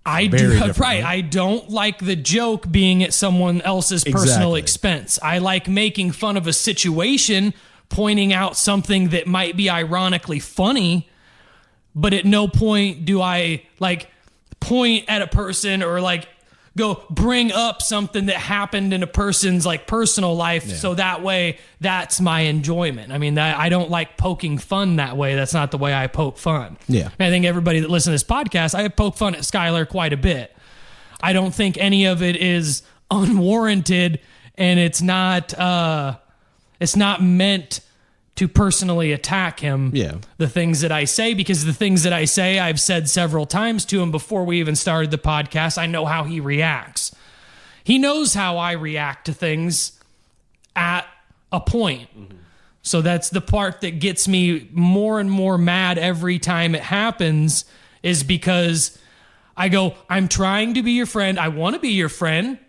[SPEAKER 4] I do, right. I don't like the joke being at someone else's personal expense. I like making fun of a situation, pointing out something that might be ironically funny, but at no point do I point at a person or go bring up something that happened in a person's personal life. Yeah. So that way, that's my enjoyment. I mean, I don't like poking fun that way. That's not the way I poke fun.
[SPEAKER 3] Yeah.
[SPEAKER 4] I think everybody that listens to this podcast, I poke fun at Skylar quite a bit. I don't think any of it is unwarranted, and it's not meant to personally attack him.
[SPEAKER 3] Yeah.
[SPEAKER 4] The things that I say, because the things that I say, I've said several times to him before we even started the podcast. I know how he reacts. He knows how I react to things at a point. Mm-hmm. So that's the part that gets me more and more mad every time it happens, is because I go, I'm trying to be your friend. I want to be your friend,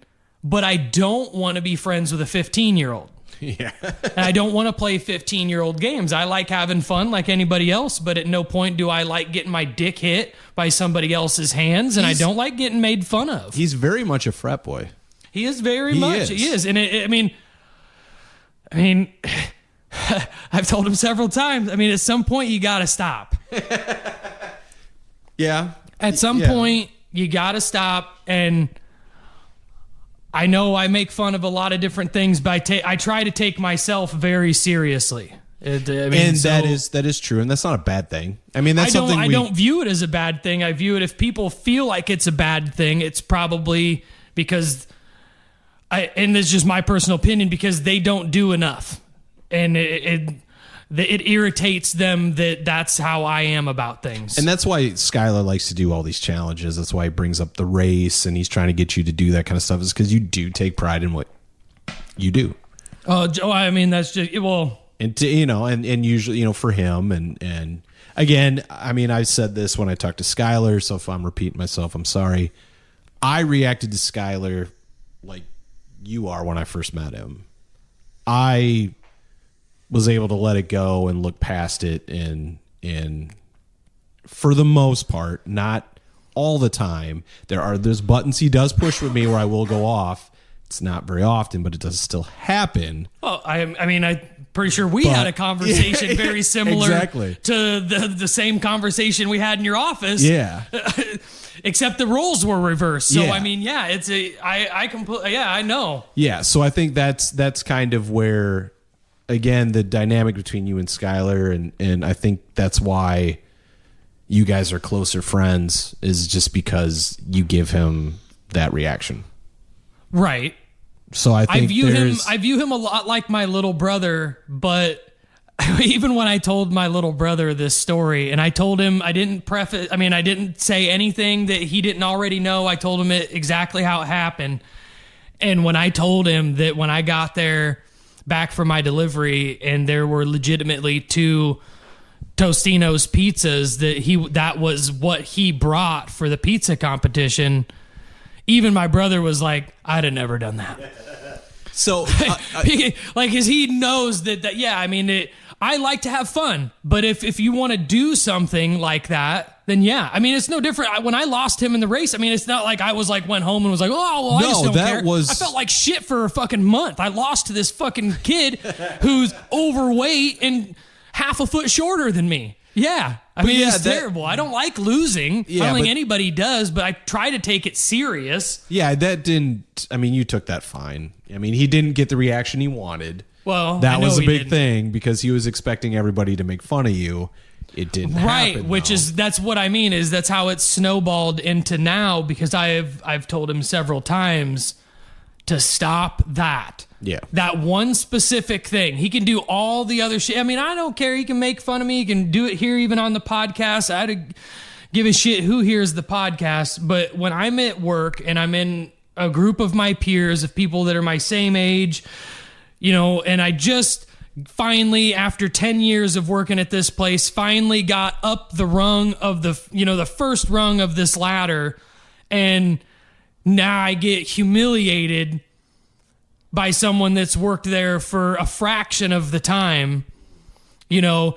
[SPEAKER 4] but I don't want to be friends with a 15-year-old.
[SPEAKER 3] Yeah.
[SPEAKER 4] And I don't want to play 15-year-old games. I like having fun like anybody else, but at no point do I like getting my dick hit by somebody else's hands, and I don't like getting made fun of.
[SPEAKER 3] He's very much a frat boy.
[SPEAKER 4] He is very much. He is. And I mean, I've told him several times, at some point you got to stop.
[SPEAKER 3] Yeah.
[SPEAKER 4] At some point you got to stop, and I know I make fun of a lot of different things, but I try to take myself very seriously.
[SPEAKER 3] That is true, and that's not a bad thing. I mean, that's something
[SPEAKER 4] I don't view it as a bad thing. I view it, if people feel like it's a bad thing, it's probably because and it's just my personal opinion, because they don't do enough, and it irritates them that's how I am about things.
[SPEAKER 3] And that's why Skylar likes to do all these challenges. That's why he brings up the race, and he's trying to get you to do that kind of stuff, is because you do take pride in what you do.
[SPEAKER 4] Oh, I mean, that's just, well.
[SPEAKER 3] And and usually, for him, and again, I mean, I said this when I talked to Skylar, so if I'm repeating myself, I'm sorry. I reacted to Skylar like you are when I first met him. I was able to let it go and look past it, and for the most part, not all the time. There's buttons he does push with me where I will go off. It's not very often, but it does still happen.
[SPEAKER 4] Oh, I'm pretty sure we had a conversation very similar to the same conversation we had in your office.
[SPEAKER 3] Yeah.
[SPEAKER 4] Except the roles were reversed. So, I completely, I know.
[SPEAKER 3] Yeah. So I think that's kind of where, again, the dynamic between you and Skylar, and I think that's why you guys are closer friends, is just because you give him that reaction.
[SPEAKER 4] Right.
[SPEAKER 3] So I think
[SPEAKER 4] I view him a lot like my little brother, but even when I told my little brother this story, and I told him I didn't say anything that he didn't already know. I told him it exactly how it happened. And when I told him that when I got there back from my delivery and there were legitimately 2 Tostino's pizzas, that was what he brought for the pizza competition, even my brother was like, I'd have never done that.
[SPEAKER 3] So,
[SPEAKER 4] like, cause he knows that yeah, I mean, I like to have fun, but if you want to do something like that, then yeah, I mean, it's no different. When I lost him in the race, I mean, it's not like I was like, went home and was like, oh, well, I just don't care. I felt like shit for a fucking month. I lost to this fucking kid who's overweight and half a foot shorter than me. Yeah. I mean, it's terrible. I don't like losing. I don't think anybody does, but I try to take it serious.
[SPEAKER 3] Yeah, you took that fine. I mean, he didn't get the reaction he wanted.
[SPEAKER 4] Well,
[SPEAKER 3] that was a big thing because he was expecting everybody to make fun of you. It didn't happen.
[SPEAKER 4] Right, that's what I mean, is that's how it's snowballed into now, because I've told him several times to stop that.
[SPEAKER 3] Yeah.
[SPEAKER 4] That one specific thing. He can do all the other shit. I mean, I don't care. He can make fun of me. He can do it here, even on the podcast. I don't give a shit who hears the podcast. But when I'm at work and I'm in a group of my peers, of people that are my same age, and I just finally, after 10 years of working at this place, finally got up the rung of the first rung of this ladder. And now I get humiliated by someone that's worked there for a fraction of the time. I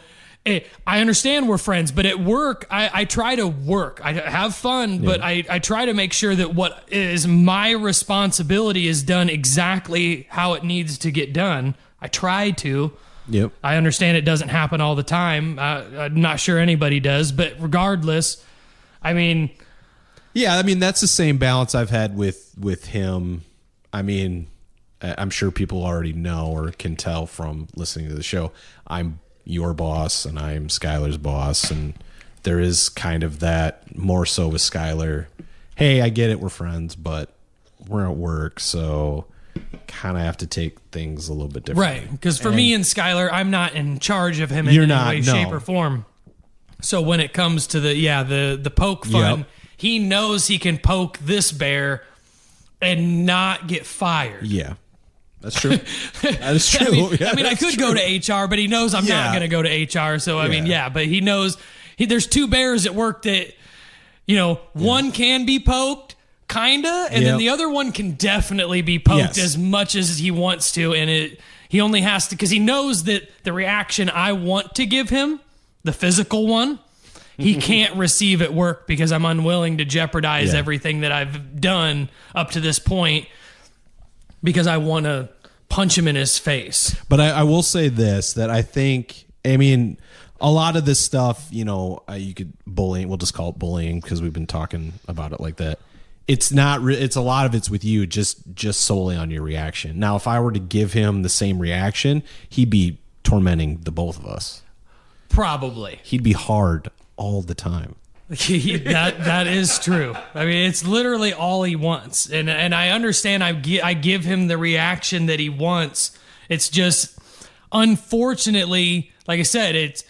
[SPEAKER 4] understand we're friends, but at work, I try to work. I have fun, but I try to make sure that what is my responsibility is done exactly how it needs to get done. I try to.
[SPEAKER 3] Yep.
[SPEAKER 4] I understand it doesn't happen all the time. I'm not sure anybody does, but regardless, I mean...
[SPEAKER 3] Yeah, I mean, that's the same balance I've had with him. I mean, I'm sure people already know or can tell from listening to the show. I'm your boss and I'm Skylar's boss, and there is kind of that more so with Skylar. Hey, I get it, we're friends, but we're at work, so kind of have to take things a little bit different.
[SPEAKER 4] Right, because for me and Skylar, I'm not in charge of him in any way, shape, or form. So when it comes to the poke fun, he knows he can poke this bear and not get fired.
[SPEAKER 3] Yeah. That's true. That is true.
[SPEAKER 4] I could go to HR, but he knows I'm not going to go to HR. So, but he knows there's 2 bears at work that, one can be poked, kind of, and then the other one can definitely be poked as much as he wants to. And he only has to, because he knows that the reaction I want to give him, the physical one, he can't receive at work because I'm unwilling to jeopardize everything that I've done up to this point, because I want to punch him in his face.
[SPEAKER 3] But I will say this, that I think, a lot of this stuff, you could bullying, we'll just call it bullying because we've been talking about it like that. It's not, it's a lot of it's with you, just solely on your reaction. Now, if I were to give him the same reaction, he'd be tormenting the both of us.
[SPEAKER 4] Probably.
[SPEAKER 3] He'd be hard all the time.
[SPEAKER 4] That is true. I mean, it's literally all he wants, and I understand. I give him the reaction that he wants. It's just, unfortunately, like I said,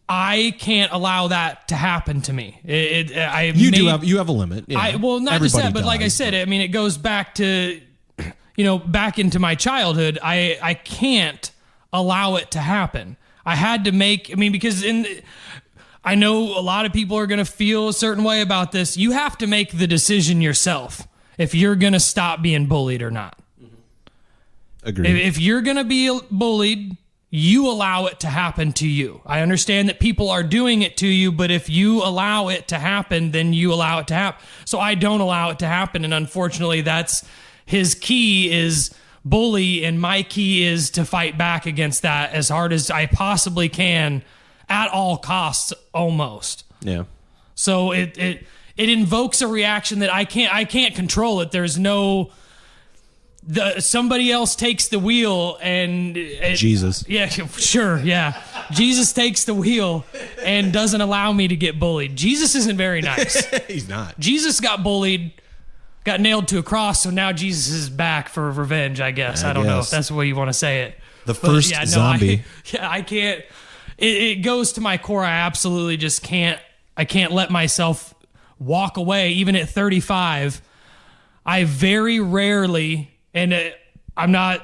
[SPEAKER 4] I can't allow that to happen to me. You
[SPEAKER 3] have a limit. Yeah.
[SPEAKER 4] Not Everybody just that, but like I said, it goes back to, back into my childhood. I can't allow it to happen. I had to because I know a lot of people are going to feel a certain way about this. You have to make the decision yourself if you're going to stop being bullied or not.
[SPEAKER 3] Agreed.
[SPEAKER 4] If you're going to be bullied, you allow it to happen to you. I understand that people are doing it to you, but if you allow it to happen, then you allow it to happen. So I don't allow it to happen, and unfortunately, that's his key is bully, and my key is to fight back against that as hard as I possibly can, at all costs, almost.
[SPEAKER 3] Yeah.
[SPEAKER 4] So it invokes a reaction that I can't control it. There's no somebody else takes the wheel and
[SPEAKER 3] Jesus.
[SPEAKER 4] Yeah, sure, yeah. Jesus takes the wheel and doesn't allow me to get bullied. Jesus isn't very nice.
[SPEAKER 3] He's not.
[SPEAKER 4] Jesus got bullied got nailed to a cross, so now Jesus is back for revenge, I guess. I don't know if that's the way you want to say it.
[SPEAKER 3] The first zombie.
[SPEAKER 4] I can't. It goes to my core. I absolutely just can't. I can't let myself walk away, even at 35. I very rarely, and I'm not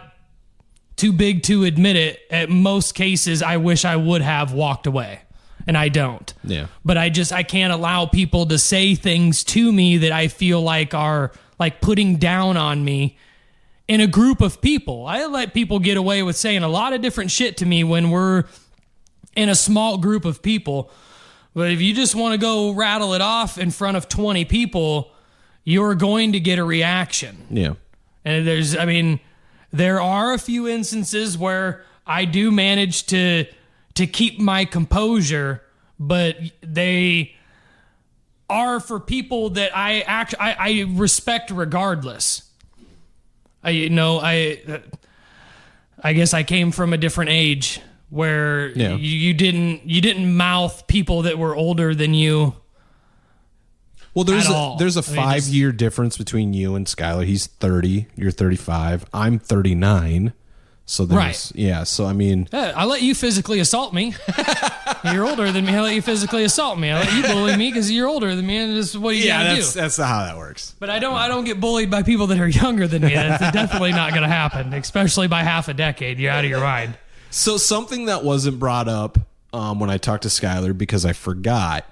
[SPEAKER 4] too big to admit it, at most cases, I wish I would have walked away. And I don't.
[SPEAKER 3] Yeah.
[SPEAKER 4] But I can't allow people to say things to me that I feel like are like putting down on me in a group of people. I let people get away with saying a lot of different shit to me when we're in a small group of people. But if you just want to go rattle it off in front of 20 people, you're going to get a reaction.
[SPEAKER 3] Yeah.
[SPEAKER 4] And there are a few instances where I do manage to keep my composure, but they are for people that I respect regardless. I guess I came from a different age where you didn't mouth people that were older than you.
[SPEAKER 3] Well, there's a 5-year difference between you and Skylar. He's 30, you're 35. I'm 39. So there's, so I mean,
[SPEAKER 4] I let you physically assault me. You're older than me. I let you physically assault me. I let you bully me because you're older than me, and this is what you gotta do.
[SPEAKER 3] That's not how that works.
[SPEAKER 4] But I don't get bullied by people that are younger than me. That's definitely not going to happen, especially by half a decade. You're out of your mind.
[SPEAKER 3] So something that wasn't brought up when I talked to Skylar, because I forgot,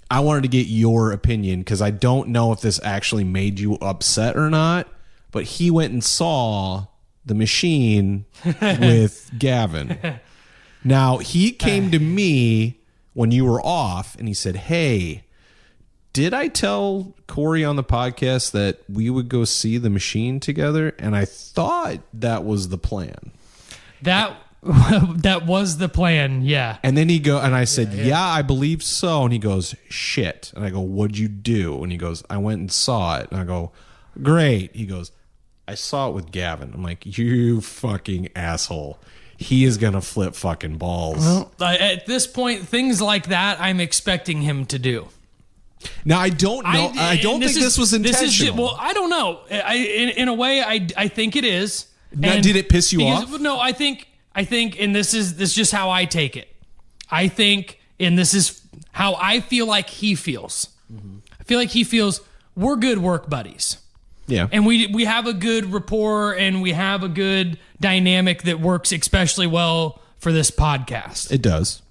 [SPEAKER 3] I wanted to get your opinion because I don't know if this actually made you upset or not, but he went and saw The Machine with Gavin. Now, he came to me when you were off and he said, "Hey, did I tell Cory on the podcast that we would go see The Machine together?" And I thought that was the plan.
[SPEAKER 4] That was the plan, yeah.
[SPEAKER 3] And then I said, yeah, I believe so. And he goes, shit. And I go, what'd you do? And he goes, I went and saw it. And I go, great. He goes, I saw it with Gavin. I'm like, you fucking asshole. He is going to flip fucking balls.
[SPEAKER 4] Well, at this point, things like that, I'm expecting him to do.
[SPEAKER 3] Now, I don't know. I don't think this was intentional.
[SPEAKER 4] I don't know. In a way, I think it is.
[SPEAKER 3] Now, did it piss you off?
[SPEAKER 4] No, I think, and this is just how I take it. I think, and this is how I feel like he feels. Mm-hmm. I feel like he feels we're good work buddies.
[SPEAKER 3] Yeah.
[SPEAKER 4] And we have a good rapport and we have a good dynamic that works especially well for this podcast.
[SPEAKER 3] It does.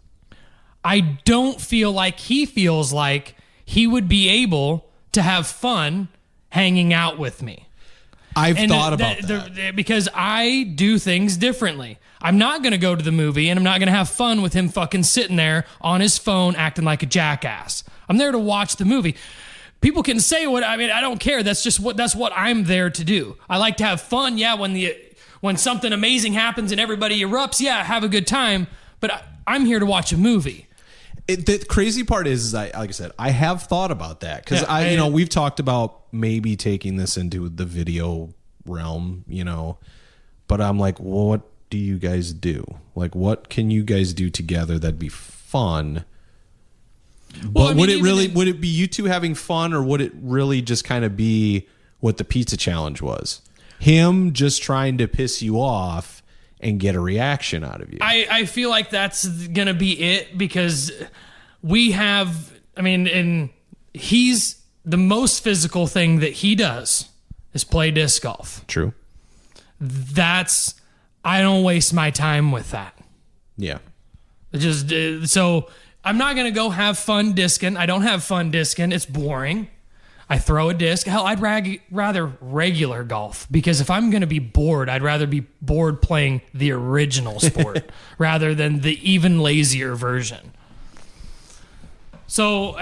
[SPEAKER 4] I don't feel like he feels like he would be able to have fun hanging out with me.
[SPEAKER 3] I've thought about that.
[SPEAKER 4] Because I do things differently. I'm not going to go to the movie and I'm not going to have fun with him fucking sitting there on his phone acting like a jackass. I'm there to watch the movie. People can say I don't care. That's what I'm there to do. I like to have fun. Yeah, when something amazing happens and everybody erupts, yeah, have a good time. But I'm here to watch a movie.
[SPEAKER 3] The crazy part is like I said, I have thought about that because we've talked about maybe taking this into the video realm, but I'm like, well, what do you guys do? Like, what can you guys do together that'd be fun? But would it be you two having fun, or would it really just kind of be what the pizza challenge was? Him just trying to piss you off and get a reaction out of you.
[SPEAKER 4] I feel like that's going to be it because we have, and he's the most physical thing that he does is play disc golf.
[SPEAKER 3] True.
[SPEAKER 4] I don't waste my time with that.
[SPEAKER 3] Yeah.
[SPEAKER 4] So I'm not going to go have fun discing. I don't have fun discing. It's boring. I throw a disc. Hell, I'd rather regular golf because if I'm going to be bored, I'd rather be bored playing the original sport rather than the even lazier version. So,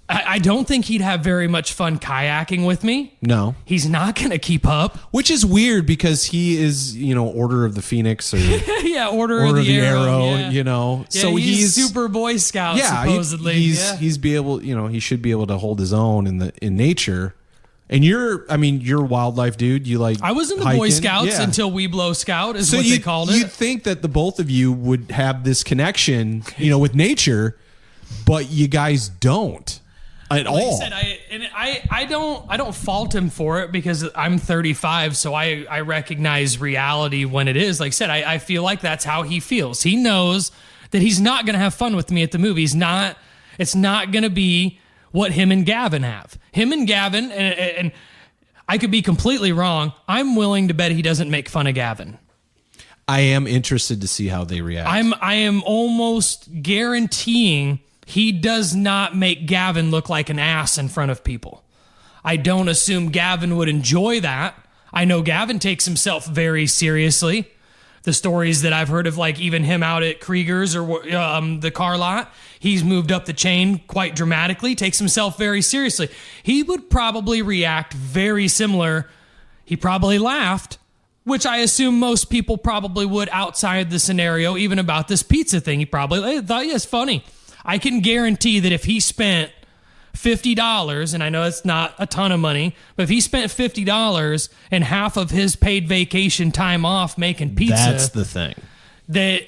[SPEAKER 4] I don't think he'd have very much fun kayaking with me.
[SPEAKER 3] No.
[SPEAKER 4] He's not going to keep up.
[SPEAKER 3] Which is weird because he is, Order of the Phoenix or
[SPEAKER 4] yeah, Order of the Arrow.
[SPEAKER 3] Yeah.
[SPEAKER 4] Yeah,
[SPEAKER 3] so
[SPEAKER 4] he's super Boy Scout, supposedly.
[SPEAKER 3] He's be able, he should be able to hold his own in nature. And you're wildlife dude. You like
[SPEAKER 4] I was in the
[SPEAKER 3] hiking.
[SPEAKER 4] Boy Scouts until We Blow Scout is what they called it.
[SPEAKER 3] You'd think that the both of you would have this connection, with nature, but you guys don't. at all.
[SPEAKER 4] I don't fault him for it because I'm 35, so I recognize reality when it is. Like I said, I feel like that's how he feels. He knows that he's not going to have fun with me at the movie. It's not going to be what him and Gavin have. Him and Gavin, and I could be completely wrong. I'm willing to bet he doesn't make fun of Gavin.
[SPEAKER 3] I am interested to see how they react.
[SPEAKER 4] I am almost guaranteeing he does not make Gavin look like an ass in front of people. I don't assume Gavin would enjoy that. I know Gavin takes himself very seriously. The stories that I've heard of, like even him out at Krieger's or the car lot, he's moved up the chain quite dramatically, takes himself very seriously. He would probably react very similar. He probably laughed, which I assume most people probably would outside the scenario, even about this pizza thing. He probably thought, yeah, it's funny. I can guarantee that if he spent $50, and I know it's not a ton of money, but if he spent $50 and half of his paid vacation time off making pizza,
[SPEAKER 3] that's the thing.
[SPEAKER 4] That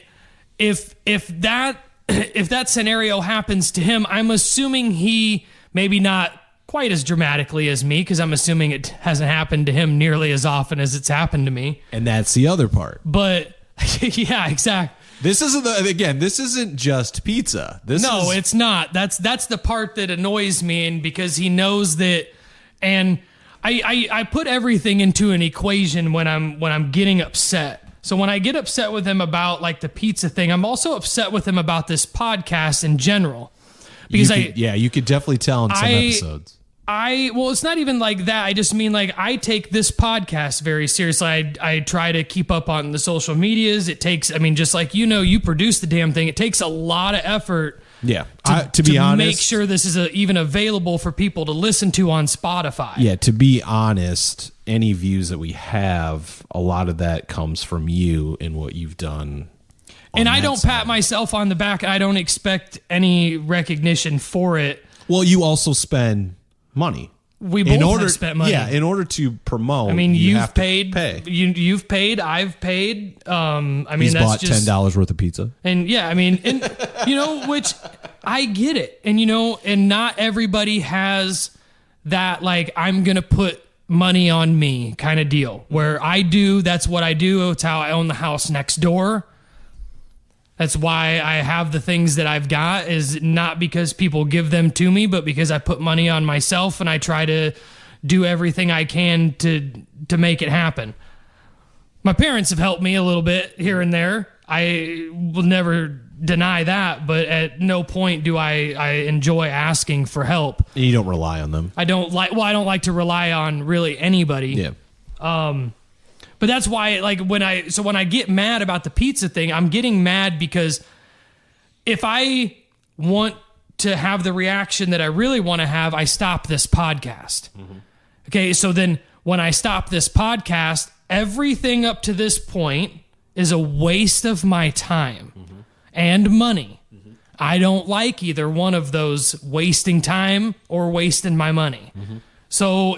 [SPEAKER 4] if that scenario happens to him, I'm assuming he maybe not quite as dramatically as me, because I'm assuming it hasn't happened to him nearly as often as it's happened to me.
[SPEAKER 3] And that's the other part.
[SPEAKER 4] But yeah, exactly.
[SPEAKER 3] This isn't just pizza.
[SPEAKER 4] It's not. That's the part that annoys me, and because he knows that, and I put everything into an equation when I'm getting upset. So when I get upset with him about like the pizza thing, I'm also upset with him about this podcast in general. Because
[SPEAKER 3] you could definitely tell in some episodes.
[SPEAKER 4] Well, it's not even like that. I just mean like I take this podcast very seriously. I try to keep up on the social medias. It takes, just like, you produce the damn thing. It takes a lot of effort.
[SPEAKER 3] Yeah. To be honest,
[SPEAKER 4] make sure this is even available for people to listen to on Spotify.
[SPEAKER 3] Yeah. To be honest, any views that we have, a lot of that comes from you and what you've done.
[SPEAKER 4] And I don't pat myself on the back. I don't expect any recognition for it.
[SPEAKER 3] Well, you also spend money.
[SPEAKER 4] We both have spent money.
[SPEAKER 3] Yeah, in order to promote.
[SPEAKER 4] You've paid.
[SPEAKER 3] Pay.
[SPEAKER 4] You've paid. I've paid.
[SPEAKER 3] He's
[SPEAKER 4] that's
[SPEAKER 3] bought
[SPEAKER 4] just
[SPEAKER 3] $10 worth of pizza.
[SPEAKER 4] And yeah, which I get it. And and not everybody has that. Like, I'm gonna put money on me kind of deal. Where I do. That's what I do. It's how I own the house next door. That's why I have the things that I've got, is not because people give them to me, but because I put money on myself and I try to do everything I can to make it happen. My parents have helped me a little bit here and there. I will never deny that, but at no point do I enjoy asking for help.
[SPEAKER 3] And you don't rely on them.
[SPEAKER 4] I don't like to rely on really anybody.
[SPEAKER 3] Yeah.
[SPEAKER 4] But that's why, like, when I get mad about the pizza thing, I'm getting mad because if I want to have the reaction that I really want to have, I stop this podcast. Mm-hmm. Okay, so then when I stop this podcast, everything up to this point is a waste of my time and money. Mm-hmm. I don't like either one of those, wasting time or wasting my money. Mm-hmm. So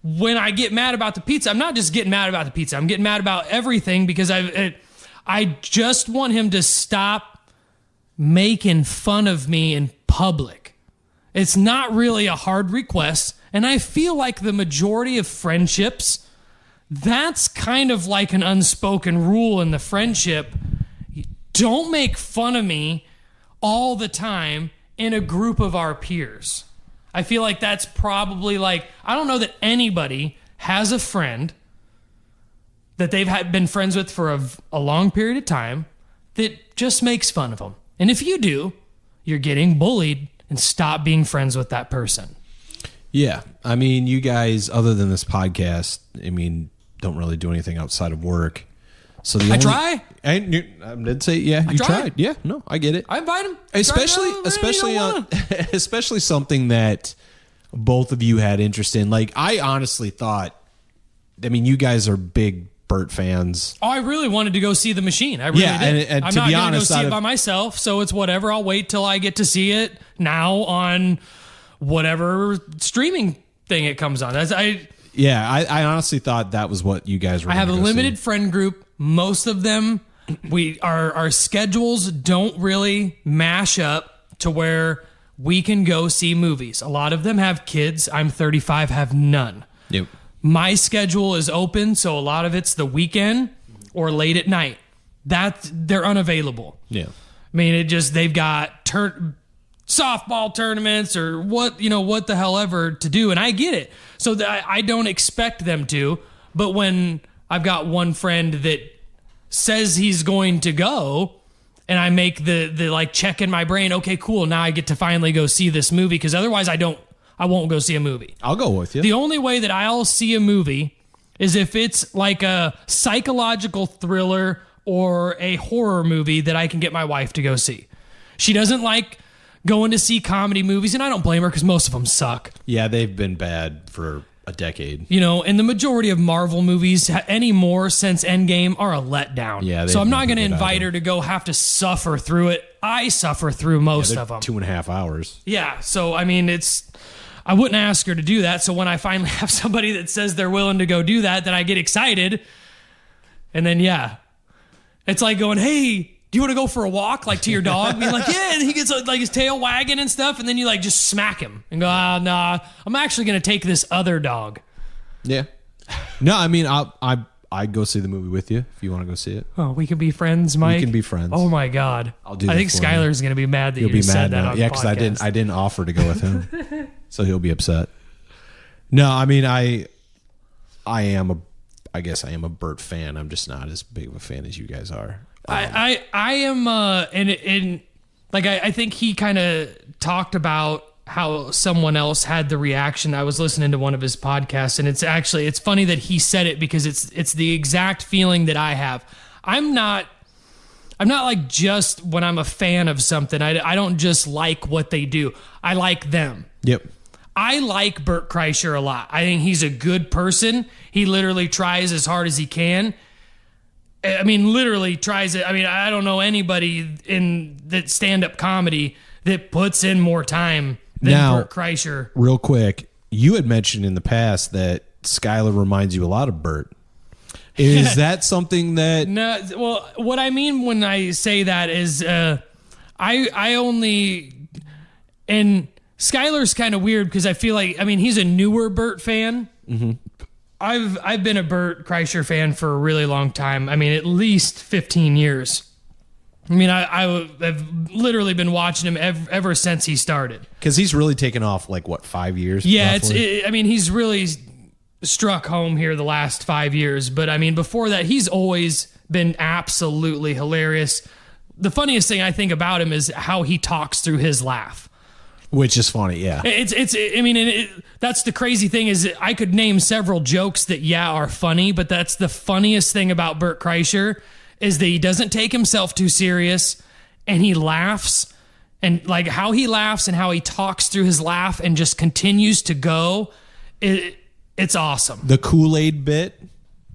[SPEAKER 4] when I get mad about the pizza, I'm not just getting mad about the pizza. I'm getting mad about everything because I just want him to stop making fun of me in public. It's not really a hard request. And I feel like the majority of friendships, that's kind of like an unspoken rule in the friendship. Don't make fun of me all the time in a group of our peers. I feel like that's probably like, I don't know that anybody has a friend that they've been friends with for a long period of time that just makes fun of them. And if you do, you're getting bullied, and stop being friends with that person.
[SPEAKER 3] Yeah. You guys, other than this podcast, don't really do anything outside of work. So I did say, yeah, you tried. Yeah, no, I get it.
[SPEAKER 4] I invite him.
[SPEAKER 3] Especially something that both of you had interest in. Like, I honestly thought, you guys are big Burt fans.
[SPEAKER 4] Oh, I really wanted to go see The Machine. I really did.
[SPEAKER 3] And
[SPEAKER 4] I'm
[SPEAKER 3] to
[SPEAKER 4] not
[SPEAKER 3] be
[SPEAKER 4] going to go
[SPEAKER 3] honest,
[SPEAKER 4] see it by myself, so it's whatever. I'll wait till I get to see it now on whatever streaming thing it comes on. I
[SPEAKER 3] honestly thought that was what you guys were.
[SPEAKER 4] I have a limited friend group. Most of them, our schedules don't really mash up to where we can go see movies. A lot of them have kids. I'm 35, have none.
[SPEAKER 3] Yep.
[SPEAKER 4] My schedule is open, so a lot of it's the weekend or late at night. They're unavailable.
[SPEAKER 3] Yeah.
[SPEAKER 4] I mean, they've got softball tournaments or what the hell ever to do, and I get it. So I don't expect them to, but when I've got one friend that says he's going to go, and I make the like check in my brain, okay, cool, now I get to finally go see this movie, because otherwise I won't go see a movie.
[SPEAKER 3] I'll go with you.
[SPEAKER 4] The only way that I'll see a movie is if it's like a psychological thriller or a horror movie that I can get my wife to go see. She doesn't like going to see comedy movies, and I don't blame her because most of them suck.
[SPEAKER 3] Yeah, they've been bad for a decade.
[SPEAKER 4] And the majority of Marvel movies anymore since Endgame are a letdown.
[SPEAKER 3] Yeah,
[SPEAKER 4] so I'm not going to invite her to go have to suffer through it. I suffer through most of them.
[SPEAKER 3] 2.5 hours.
[SPEAKER 4] Yeah, so I mean, I wouldn't ask her to do that. So when I finally have somebody that says they're willing to go do that, then I get excited. And then, yeah, it's like going, hey, do you want to go for a walk, like to your dog? Being like, yeah, and he gets like his tail wagging and stuff, and then you like just smack him and go, nah, I'm actually going to take this other dog.
[SPEAKER 3] Yeah. No, I mean, I'd go see the movie with you if you want to go see it.
[SPEAKER 4] Oh, we can be friends, Mike.
[SPEAKER 3] We can be friends.
[SPEAKER 4] Oh my God.
[SPEAKER 3] I'll do that.
[SPEAKER 4] I think
[SPEAKER 3] for
[SPEAKER 4] Skylar's going to be mad that
[SPEAKER 3] He'll
[SPEAKER 4] you
[SPEAKER 3] be
[SPEAKER 4] just said
[SPEAKER 3] mad
[SPEAKER 4] that
[SPEAKER 3] now.
[SPEAKER 4] on
[SPEAKER 3] Yeah,
[SPEAKER 4] the
[SPEAKER 3] because
[SPEAKER 4] podcast.
[SPEAKER 3] I didn't offer to go with him, so he'll be upset. No, I mean, I guess I am a Bert fan. I'm just not as big of a fan as you guys are.
[SPEAKER 4] I am, and like I think he kind of talked about how someone else had the reaction. I was listening to one of his podcasts, and it's funny that he said it because it's the exact feeling that I have. I'm not like just when I'm a fan of something, I don't just like what they do. I like them.
[SPEAKER 3] Yep.
[SPEAKER 4] I like Bert Kreischer a lot. I think he's a good person. He literally tries as hard as he can. I mean, literally tries it. I mean, I don't know anybody in that stand-up comedy that puts in more time than Bert Kreischer.
[SPEAKER 3] Real quick, you had mentioned in the past that Skylar reminds you a lot of Bert. Is that something that...
[SPEAKER 4] No, well, what I mean when I say that is I only... And Skylar's kind of weird because I feel like, I mean, he's a newer Bert fan. Mm-hmm. I've been a Bert Kreischer fan for a really long time. I mean, at least 15 years. I mean, I've literally been watching him ever since he started.
[SPEAKER 3] Because he's really taken off, like, what, 5 years?
[SPEAKER 4] Yeah,
[SPEAKER 3] roughly?
[SPEAKER 4] I mean, he's really struck home here the last 5 years. But, I mean, before that, he's always been absolutely hilarious. The funniest thing I think about him is how he talks through his laugh.
[SPEAKER 3] Which is funny, yeah.
[SPEAKER 4] I mean, that's the crazy thing is I could name several jokes that, are funny, but that's the funniest thing about Bert Kreischer is that he doesn't take himself too serious and he laughs, and like how he laughs and how he talks through his laugh and just continues to go. It's awesome.
[SPEAKER 3] The Kool-Aid bit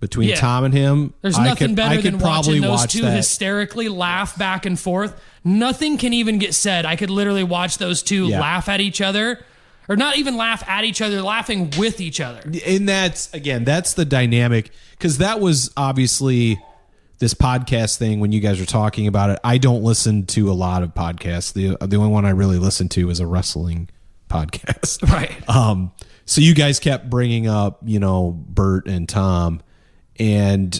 [SPEAKER 3] between Tom and him.
[SPEAKER 4] There's nothing better than watching those two hysterically laugh back and forth. Nothing can even get said. I could literally watch those two laugh at each other, or not even laugh at each other, laughing with each other.
[SPEAKER 3] And that's the dynamic, because that was obviously this podcast thing when you guys were talking about it. I don't listen to a lot of podcasts. The only one I really listen to is a wrestling podcast.
[SPEAKER 4] Right.
[SPEAKER 3] So you guys kept bringing up, Bert and Tom, and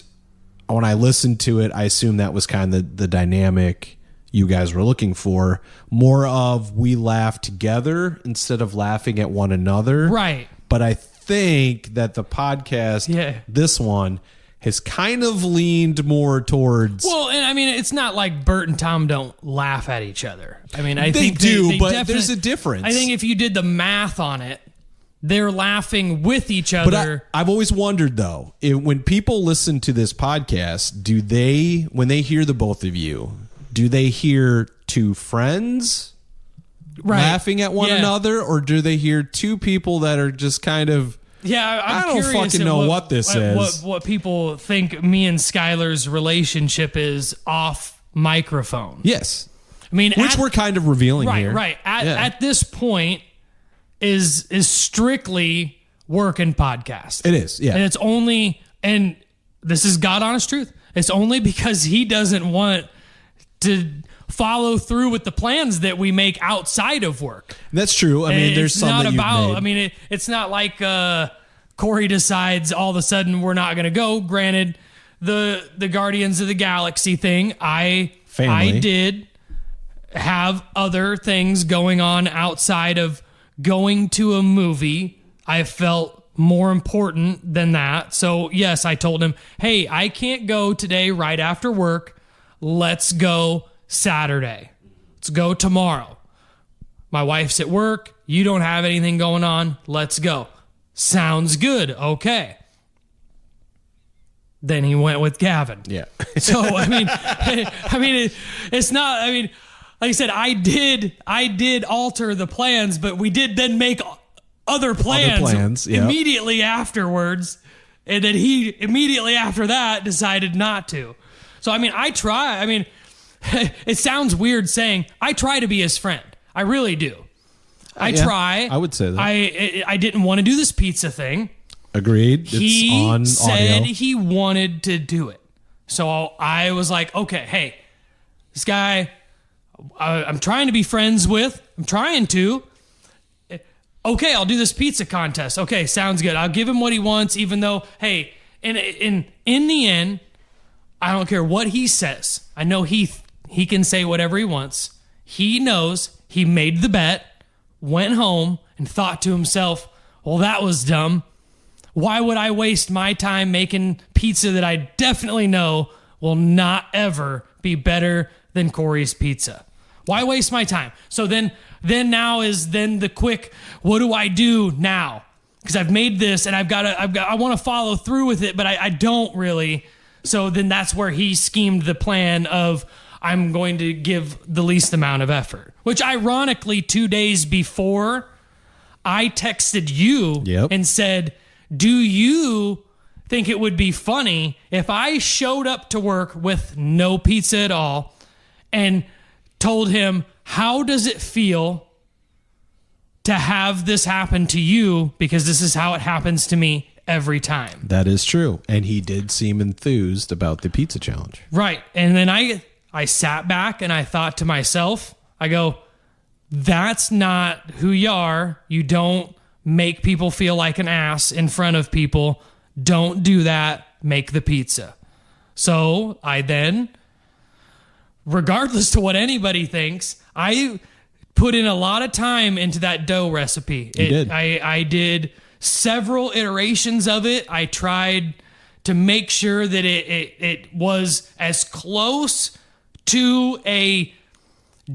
[SPEAKER 3] when I listened to it, I assumed that was kind of the dynamic you guys were looking for, more of we laugh together instead of laughing at one another.
[SPEAKER 4] Right.
[SPEAKER 3] But I think that the podcast, this one, has kind of leaned more towards...
[SPEAKER 4] Well, and I mean, it's not like Bert and Tom don't laugh at each other. I mean, I
[SPEAKER 3] they
[SPEAKER 4] think
[SPEAKER 3] do,
[SPEAKER 4] they
[SPEAKER 3] but there's a difference.
[SPEAKER 4] I think if you did the math on it, they're laughing with each other.
[SPEAKER 3] But I've always wondered, though, when people listen to this podcast, when they hear the both of you, do they hear two friends laughing at one another, or do they hear two people that are just kind of...
[SPEAKER 4] Yeah,
[SPEAKER 3] I don't fucking know what this is.
[SPEAKER 4] What people think me and Skylar's relationship is off microphone.
[SPEAKER 3] Yes.
[SPEAKER 4] I mean,
[SPEAKER 3] which we're kind of revealing here.
[SPEAKER 4] Right. At this point is strictly work and podcast.
[SPEAKER 3] It is, yeah.
[SPEAKER 4] And it's only, and this is God honest truth, it's only because he doesn't want to follow through with the plans that we make outside of work.
[SPEAKER 3] That's true. I mean, there's
[SPEAKER 4] it's
[SPEAKER 3] some
[SPEAKER 4] not
[SPEAKER 3] that
[SPEAKER 4] about.
[SPEAKER 3] you've made.
[SPEAKER 4] I mean, it's not like Cory decides all of a sudden we're not going to go. Granted, the Guardians of the Galaxy thing, I did have other things going on outside of going to a movie. I felt more important than that. So yes, I told him, hey, I can't go today right after work. Let's go Saturday. Let's go tomorrow. My wife's at work. You don't have anything going on. Let's go. Sounds good. Okay. Then he went with Gavin.
[SPEAKER 3] Yeah.
[SPEAKER 4] So it's not. I mean, like I said, I did alter the plans, but we did then make other plans
[SPEAKER 3] yep.
[SPEAKER 4] immediately afterwards, and then he immediately after that decided not to. So I mean, I try. I mean, it sounds weird saying I try to be his friend. I really do. I try.
[SPEAKER 3] I would say that.
[SPEAKER 4] I didn't want to do this pizza thing.
[SPEAKER 3] Agreed.
[SPEAKER 4] He
[SPEAKER 3] it's on
[SPEAKER 4] said
[SPEAKER 3] audio.
[SPEAKER 4] he wanted to do it. So I was like, okay, hey, this guy I'm trying to be friends with. I'm trying to. Okay, I'll do this pizza contest. Okay, sounds good. I'll give him what he wants, even though, hey, in the end, I don't care what he says. I know he can say whatever he wants. He knows he made the bet, went home, and thought to himself, well, that was dumb. Why would I waste my time making pizza that I definitely know will not ever be better than Cory's pizza? Why waste my time? So then now is the quick, what do I do now? Because I've made this and I want to follow through with it, but I don't really. So then that's where he schemed the plan of I'm going to give the least amount of effort, which ironically 2 days before I texted you and said, do you think it would be funny if I showed up to work with no pizza at all and told him, how does it feel to have this happen to you? Because this is how it happens to me every time.
[SPEAKER 3] That is true. And he did seem enthused about the pizza challenge.
[SPEAKER 4] Right. And then I sat back and I thought to myself, I go, that's not who you are. You don't make people feel like an ass in front of people. Don't do that. Make the pizza. So I then, regardless to what anybody thinks, I put in a lot of time into that dough recipe.
[SPEAKER 3] You did.
[SPEAKER 4] I did several iterations of it. I tried to make sure that it was as close to a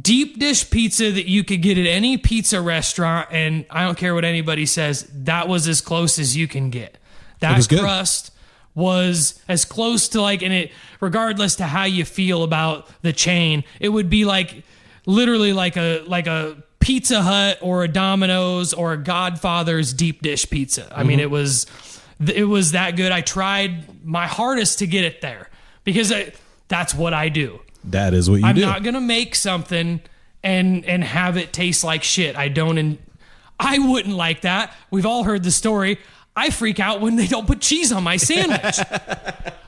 [SPEAKER 4] deep dish pizza that you could get at any pizza restaurant, and I don't care what anybody says, that was as close as you can get. That crust was as close to and it, regardless to how you feel about the chain, it would be literally like a Pizza Hut or a Domino's or a Godfather's deep dish pizza. I mean, it was that good. I tried my hardest to get it there because that's what I do.
[SPEAKER 3] That is what you do.
[SPEAKER 4] I'm not going to make something and have it taste like shit. I wouldn't like that. We've all heard the story. I freak out when they don't put cheese on my sandwich.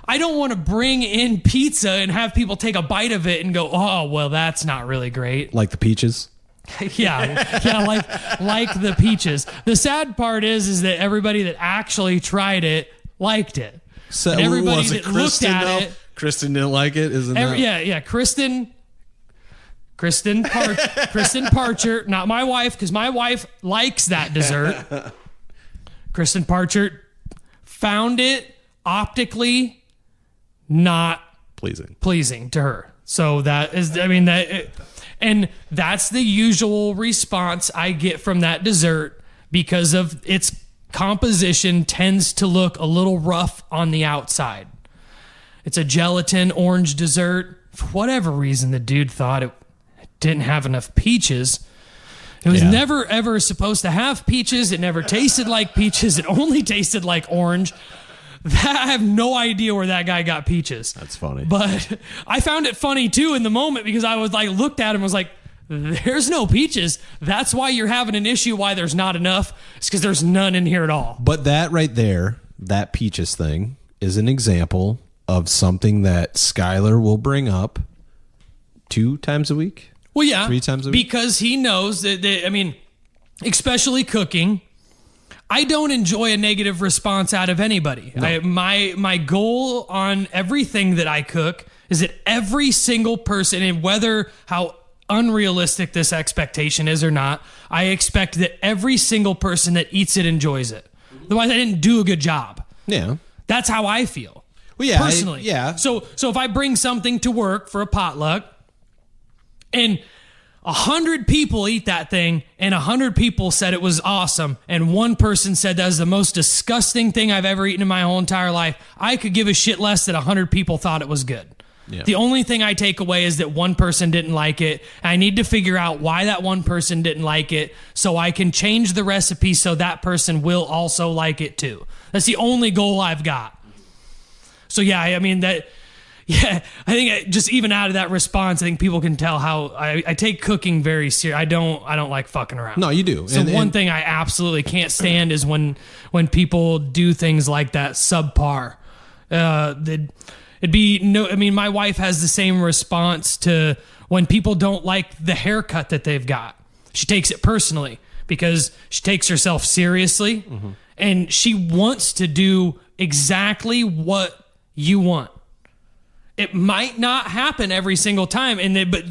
[SPEAKER 4] I don't want to bring in pizza and have people take a bite of it and go, oh, well, that's not really great.
[SPEAKER 3] Like the peaches?
[SPEAKER 4] yeah, like the peaches. The sad part is that everybody that actually tried it liked it.
[SPEAKER 3] So
[SPEAKER 4] and everybody
[SPEAKER 3] was it
[SPEAKER 4] that
[SPEAKER 3] Kristen,
[SPEAKER 4] looked at
[SPEAKER 3] though?
[SPEAKER 4] it,
[SPEAKER 3] Kristen didn't like it, isn't that?
[SPEAKER 4] Yeah. Kristen Parcher, not my wife, because my wife likes that dessert. Kristen Parcher found it optically not pleasing to her. So that is, and that's the usual response I get from that dessert because of its composition tends to look a little rough on the outside. It's a gelatin orange dessert. For whatever reason, the dude thought it didn't have enough peaches. It was never, ever supposed to have peaches. It never tasted like peaches. It only tasted like orange. I have no idea where that guy got peaches.
[SPEAKER 3] That's funny.
[SPEAKER 4] But I found it funny, too, in the moment because I was looked at him and was like, there's no peaches. That's why you're having an issue why there's not enough. It's because there's none in here at all.
[SPEAKER 3] But that right there, that peaches thing, is an example of something that Skylar will bring up 2 times a week?
[SPEAKER 4] Well, yeah.
[SPEAKER 3] 3 times a week?
[SPEAKER 4] Because he knows that, I mean, especially cooking, I don't enjoy a negative response out of anybody.
[SPEAKER 3] No.
[SPEAKER 4] My goal on everything that I cook is that every single person, and whether how unrealistic this expectation is or not, I expect that every single person that eats it enjoys it. Otherwise, I didn't do a good job.
[SPEAKER 3] Yeah.
[SPEAKER 4] That's how I feel.
[SPEAKER 3] Well, yeah.
[SPEAKER 4] Personally.
[SPEAKER 3] Yeah.
[SPEAKER 4] So if I bring something to work for a potluck and 100 people eat that thing and 100 people said it was awesome and one person said that was the most disgusting thing I've ever eaten in my whole entire life, I could give a shit less that 100 people thought it was good.
[SPEAKER 3] Yeah.
[SPEAKER 4] The only thing I take away is that one person didn't like it. I need to figure out why that one person didn't like it so I can change the recipe so that person will also like it too. That's the only goal I've got. So yeah, I mean I think just even out of that response, I think people can tell how I take cooking very serious. I don't like fucking around.
[SPEAKER 3] No, you do.
[SPEAKER 4] So one thing I absolutely can't stand is when people do things like that subpar. It'd be no. I mean, my wife has the same response to when people don't like the haircut that they've got. She takes it personally because she takes herself seriously, and she wants to do exactly what you want. It might not happen every single time, but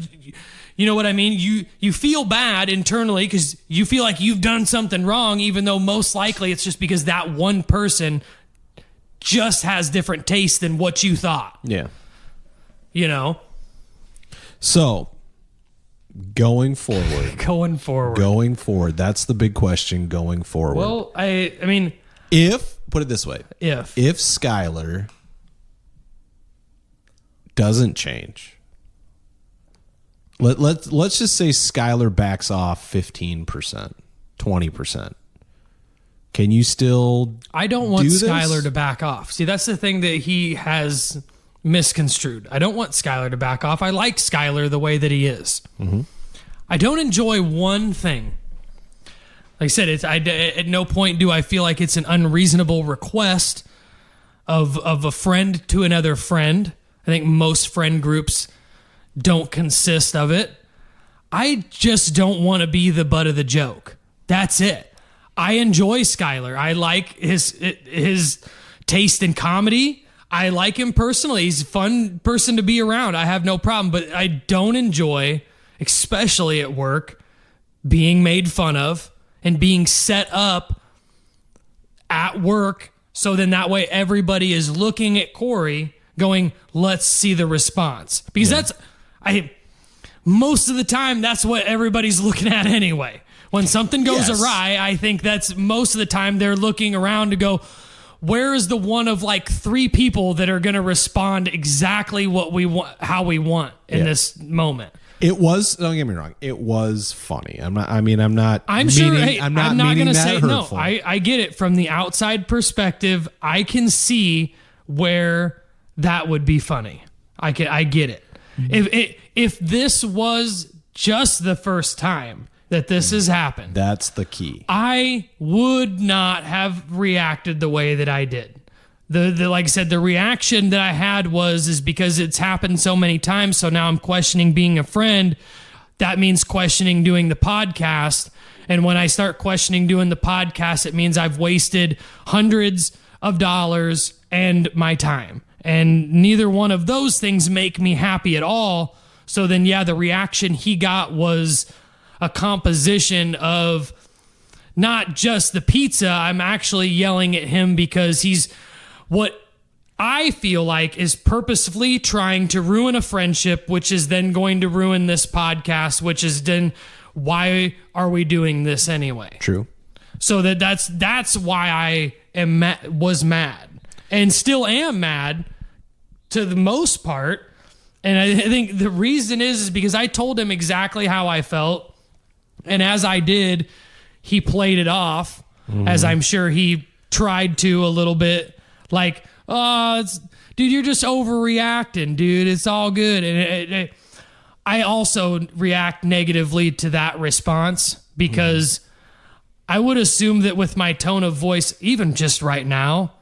[SPEAKER 4] you know what I mean? You feel bad internally because you feel like you've done something wrong, even though most likely it's just because that one person just has different tastes than what you thought.
[SPEAKER 3] Yeah.
[SPEAKER 4] You know?
[SPEAKER 3] So, going forward, that's the big question going forward.
[SPEAKER 4] Well, I mean,
[SPEAKER 3] put it this way,
[SPEAKER 4] if
[SPEAKER 3] Skylar doesn't change, let's just say Skylar backs off 15%, 20%. Can you still
[SPEAKER 4] I don't want
[SPEAKER 3] this?
[SPEAKER 4] Skylar to back off. See, that's the thing that he has misconstrued. I don't want Skylar to back off. I like Skylar the way that he is. Mm-hmm. I don't enjoy one thing. Like I said, at no point do I feel like it's an unreasonable request of a friend to another friend. I think most friend groups don't consist of it. I just don't want to be the butt of the joke. That's it. I enjoy Skylar. I like his taste in comedy. I like him personally. He's a fun person to be around. I have no problem, but I don't enjoy, especially at work, being made fun of and being set up at work. So then that way everybody is looking at Cory going, let's see the response. Because most of the time, that's what everybody's looking at anyway. When something goes awry, I think that's most of the time they're looking around to go, where is the one of like 3 people that are going to respond exactly what we want, how we want in this moment?
[SPEAKER 3] It was, don't get me wrong, it was funny. I'm not
[SPEAKER 4] going to say no.
[SPEAKER 3] hurtful.
[SPEAKER 4] I get it from the outside perspective. I can see where that would be funny. I get it. Mm-hmm. If this was just the first time that this has happened,
[SPEAKER 3] that's the key.
[SPEAKER 4] I would not have reacted the way that I did. The like I said, the reaction that I had is because it's happened so many times. So now I'm questioning being a friend. That means questioning doing the podcast. And when I start questioning doing the podcast, it means I've wasted hundreds of dollars and my time. And neither one of those things make me happy at all. So then, the reaction he got was a composition of not just the pizza. I'm actually yelling at him because he's what I feel like is purposefully trying to ruin a friendship, which is then going to ruin this podcast, which is then why are we doing this anyway?
[SPEAKER 3] True.
[SPEAKER 4] So that's why I was mad and still am mad to the most part. And I think the reason is because I told him exactly how I felt. And as I did, he played it off, as I'm sure he tried to a little bit. Like, dude, you're just overreacting, dude. It's all good. And I also react negatively to that response because I would assume that with my tone of voice, even just right now,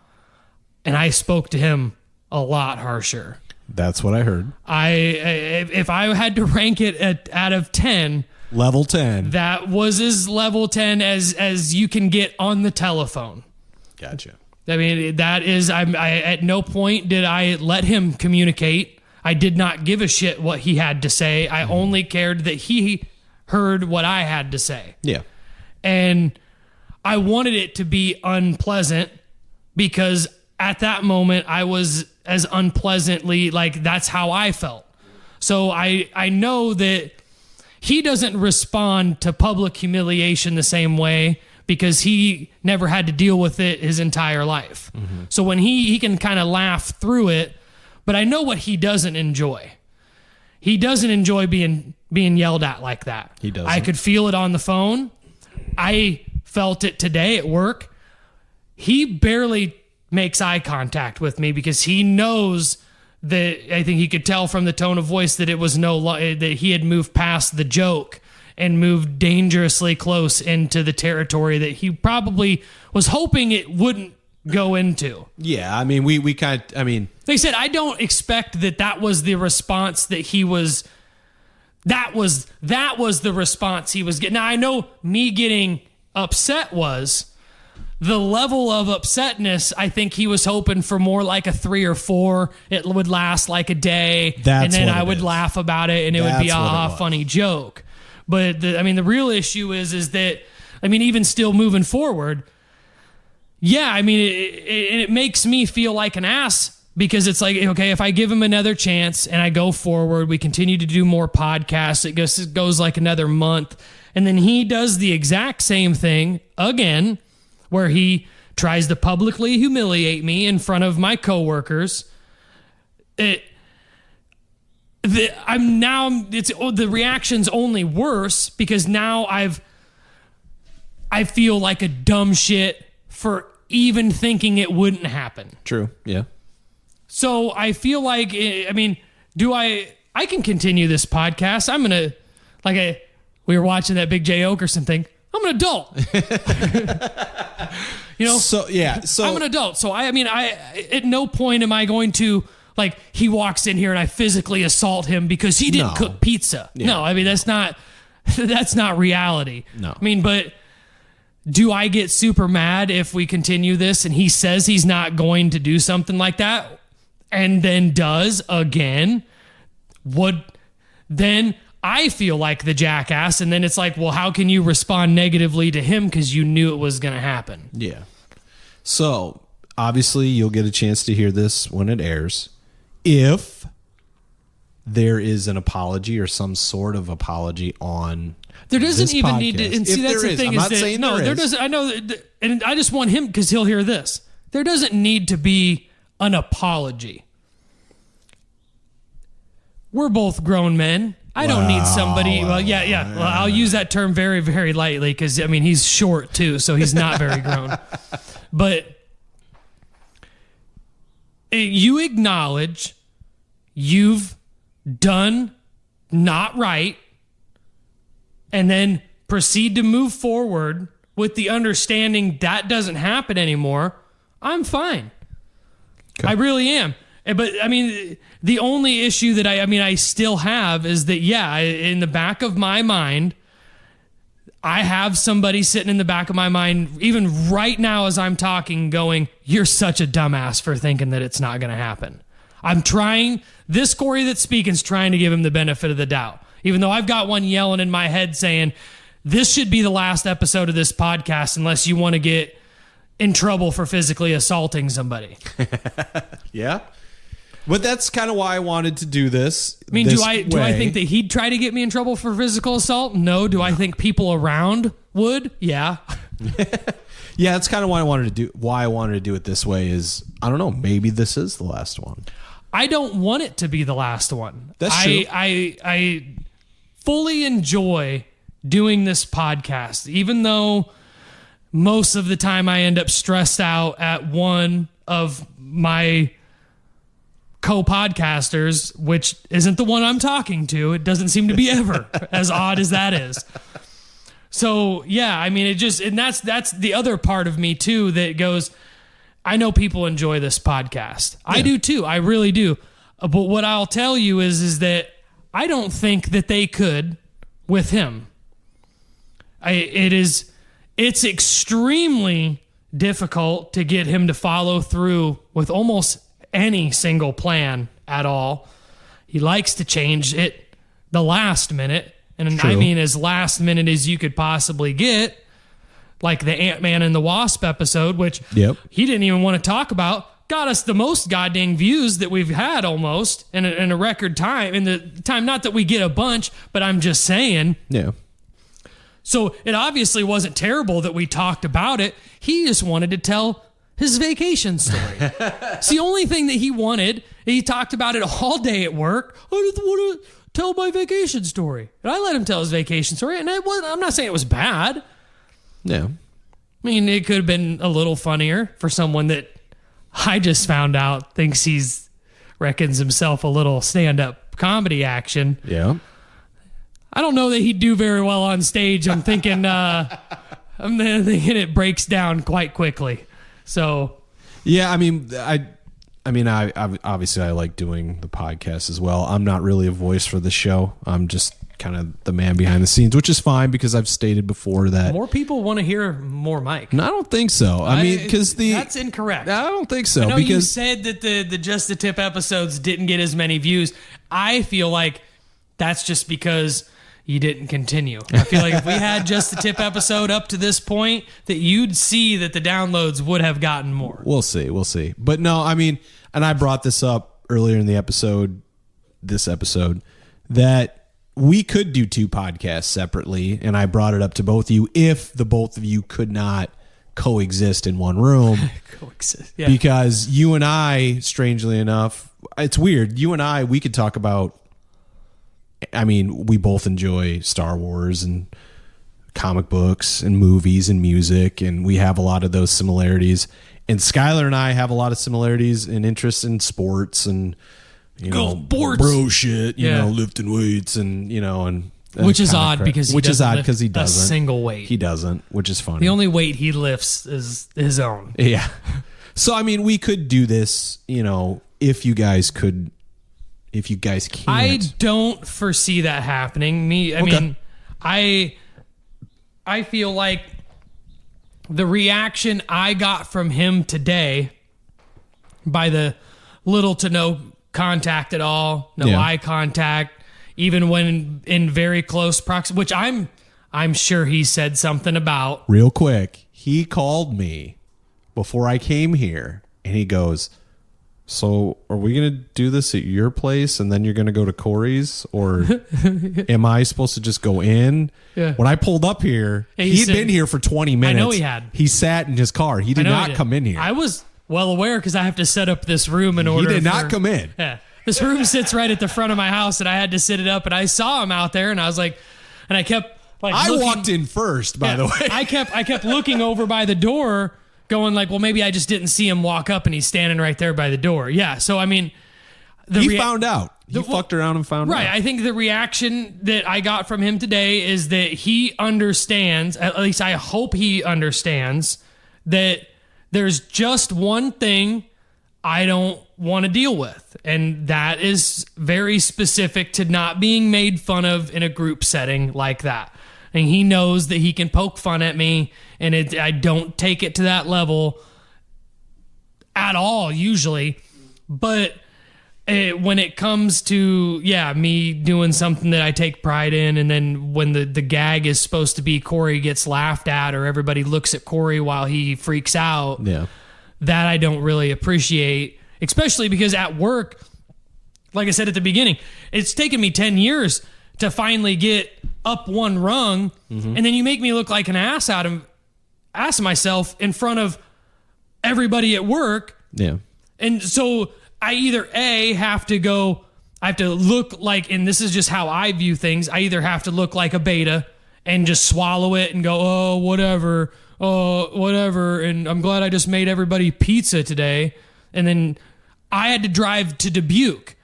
[SPEAKER 4] and I spoke to him a lot harsher.
[SPEAKER 3] That's what I heard.
[SPEAKER 4] If I had to rank it out of 10,
[SPEAKER 3] level 10.
[SPEAKER 4] that was as level 10 as you can get on the telephone.
[SPEAKER 3] Gotcha.
[SPEAKER 4] I mean, that is, I at no point did I let him communicate. I did not give a shit what he had to say. I only cared that he heard what I had to say.
[SPEAKER 3] Yeah.
[SPEAKER 4] And I wanted it to be unpleasant because at that moment I was as unpleasantly, like, that's how I felt. So I know that he doesn't respond to public humiliation the same way because he never had to deal with it his entire life. Mm-hmm. So when he can kind of laugh through it, but I know what he doesn't enjoy. He doesn't enjoy being yelled at like that.
[SPEAKER 3] He doesn't.
[SPEAKER 4] I could feel it on the phone. I felt it today at work. He barely makes eye contact with me because he knows that, I think he could tell from the tone of voice that it was that he had moved past the joke and moved dangerously close into the territory that he probably was hoping it wouldn't go into.
[SPEAKER 3] Yeah, I mean, we kind of, I mean,
[SPEAKER 4] they said, I don't expect that was the response that he was. That was the response he was getting. Now, I know me getting upset was the level of upsetness. I think he was hoping for more like a 3 or 4. It would last like a day. And then I would laugh about it and it would be a funny joke. But the real issue is that, even still moving forward, yeah, it makes me feel like an ass because it's like, okay, if I give him another chance and I go forward, we continue to do more podcasts, it goes like another month. And then he does the exact same thing again, where he tries to publicly humiliate me in front of my coworkers. The reaction's only worse because now I feel like a dumb shit for even thinking it wouldn't happen.
[SPEAKER 3] True. Yeah.
[SPEAKER 4] So I feel like, I can continue this podcast. I'm going to, we were watching that Big J. Okerson thing. I'm an adult.
[SPEAKER 3] So
[SPEAKER 4] I'm an adult. So I at no point am I going to, he walks in here and I physically assault him because he didn't cook pizza. Yeah. No, that's not reality.
[SPEAKER 3] No.
[SPEAKER 4] But do I get super mad if we continue this and he says he's not going to do something like that and then does again? Then I feel like the jackass, and then it's like, well, how can you respond negatively to him because you knew it was going to happen?
[SPEAKER 3] Yeah. So, obviously, you'll get a chance to hear this when it airs. If there is an apology or some sort of apology on
[SPEAKER 4] there doesn't even
[SPEAKER 3] podcast.
[SPEAKER 4] need to, and see, that's the thing is that, no, there doesn't, I know, and I just want him, because he'll hear this, there doesn't need to be an apology. We're both grown men. I don't need somebody. Well, yeah. Well, I'll use that term very, very lightly because he's short too, so he's not very grown. But you acknowledge you've done not right, and then proceed to move forward with the understanding that doesn't happen anymore. I'm fine. Okay. I really am. But the only issue that I still have is that, in the back of my mind, I have somebody sitting in the back of my mind, even right now as I'm talking, going, you're such a dumbass for thinking that it's not going to happen. This Cory that's speaking is trying to give him the benefit of the doubt. Even though I've got one yelling in my head saying, this should be the last episode of this podcast unless you want to get in trouble for physically assaulting somebody.
[SPEAKER 3] Yeah. But that's kind of why I wanted to do this.
[SPEAKER 4] Do I think that he'd try to get me in trouble for physical assault? No. Do I think people around would? Yeah.
[SPEAKER 3] Yeah, that's kind of why I wanted to do it this way is, I don't know, maybe this is the last one.
[SPEAKER 4] I don't want it to be the last one.
[SPEAKER 3] That's true.
[SPEAKER 4] I fully enjoy doing this podcast, even though most of the time I end up stressed out at one of my co-podcasters, which isn't the one I'm talking to. It doesn't seem to be ever, as odd as that is. So yeah, that's the other part of me too that goes, I know people enjoy this podcast. Yeah. I do too. I really do. But what I'll tell you is that I don't think that they could with him. It's extremely difficult to get him to follow through with almost any single plan at all. He likes to change it the last minute. And
[SPEAKER 3] True.
[SPEAKER 4] I mean, as last minute as you could possibly get, like the Ant-Man and the Wasp episode, which he didn't even want to talk about, got us the most goddamn views that we've had almost in a record time. In the time, not that we get a bunch, but I'm just saying.
[SPEAKER 3] Yeah.
[SPEAKER 4] So it obviously wasn't terrible that we talked about it. He just wanted to tell his vacation story. It's the only thing that he wanted. He talked about it all day at work. I just want to tell my vacation story. And I let him tell his vacation story. And I'm not saying it was bad.
[SPEAKER 3] Yeah.
[SPEAKER 4] I mean, it could have been a little funnier for someone that I just found out thinks reckons himself a little stand-up comedy action.
[SPEAKER 3] Yeah.
[SPEAKER 4] I don't know that he'd do very well on stage. I'm thinking it breaks down quite quickly. So,
[SPEAKER 3] yeah, I mean, I obviously I like doing the podcast as well. I'm not really a voice for the show. I'm just kind of the man behind the scenes, which is fine because I've stated before that
[SPEAKER 4] more people want to hear more Mike.
[SPEAKER 3] No, I don't think so. I mean, because
[SPEAKER 4] that's incorrect.
[SPEAKER 3] I don't think so.
[SPEAKER 4] I know
[SPEAKER 3] because
[SPEAKER 4] you said that the Just the Tip episodes didn't get as many views. I feel like that's just because you didn't continue. I feel like if we had Just the Tip episode up to this point, that you'd see that the downloads would have gotten more.
[SPEAKER 3] We'll see. But no, I mean, and I brought this up earlier in the episode, that we could do 2 podcasts separately, and I brought it up to both of you if the both of you could not coexist in one room.
[SPEAKER 4] Coexist, yeah.
[SPEAKER 3] Because you and I, strangely enough, it's weird. You and I, we could talk about, I mean, we both enjoy Star Wars and comic books and movies and music, and we have a lot of those similarities. And Skylar and I have a lot of similarities and interests in sports and, you know, bro shit, you know, lifting weights and, you know, and
[SPEAKER 4] which is odd because he doesn't lift
[SPEAKER 3] a
[SPEAKER 4] single weight.
[SPEAKER 3] He doesn't, which is funny.
[SPEAKER 4] The only weight he lifts is his own.
[SPEAKER 3] Yeah. So, I mean, we could do this, you know, if you guys can't.
[SPEAKER 4] I don't foresee that happening. I mean, I feel like the reaction I got from him today by the little to no contact at all, no eye contact, even when in very close proximity, which I'm sure he said something about.
[SPEAKER 3] Real quick, he called me before I came here, and he goes, so are we going to do this at your place and then you're going to go to Cory's, or am I supposed to just go in?
[SPEAKER 4] Yeah.
[SPEAKER 3] When I pulled up here, he'd been here for 20 minutes.
[SPEAKER 4] I know he had.
[SPEAKER 3] He sat in his car. He did not come in here.
[SPEAKER 4] I was well aware because I have to set up this room in order.
[SPEAKER 3] He did not come in.
[SPEAKER 4] Yeah. This room sits right at the front of my house, and I had to sit it up, and I saw him out there, and I was like, and I kept like
[SPEAKER 3] I walked in first, by the way.
[SPEAKER 4] I kept looking over by the door, going like, well, maybe I just didn't see him walk up, and he's standing right there by the door. Yeah. So I mean,
[SPEAKER 3] he found out. He fucked around and found out.
[SPEAKER 4] Right. I think the reaction that I got from him today is that he understands, at least I hope he understands, that there's just one thing I don't want to deal with. And that is very specific to not being made fun of in a group setting like that. And he knows that he can poke fun at me, and I don't take it to that level at all usually. But when it comes to, me doing something that I take pride in, and then when the gag is supposed to be Cory gets laughed at or everybody looks at Cory while he freaks out, that I don't really appreciate, especially because at work, like I said at the beginning, it's taken me 10 years to finally get up one rung, and then you make me look like an ass of myself in front of everybody at work. Yeah. And so I either have to look like, and this is just how I view things, I either have to look like a beta and just swallow it and go, whatever, and I'm glad I just made everybody pizza today. And then I had to drive to Dubuque.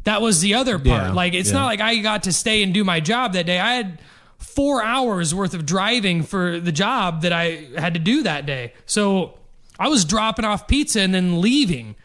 [SPEAKER 4] That was the other part. It's not like I got to stay and do my job that day. I had 4 hours worth of driving for the job that I had to do that day. So I was dropping off pizza and then leaving.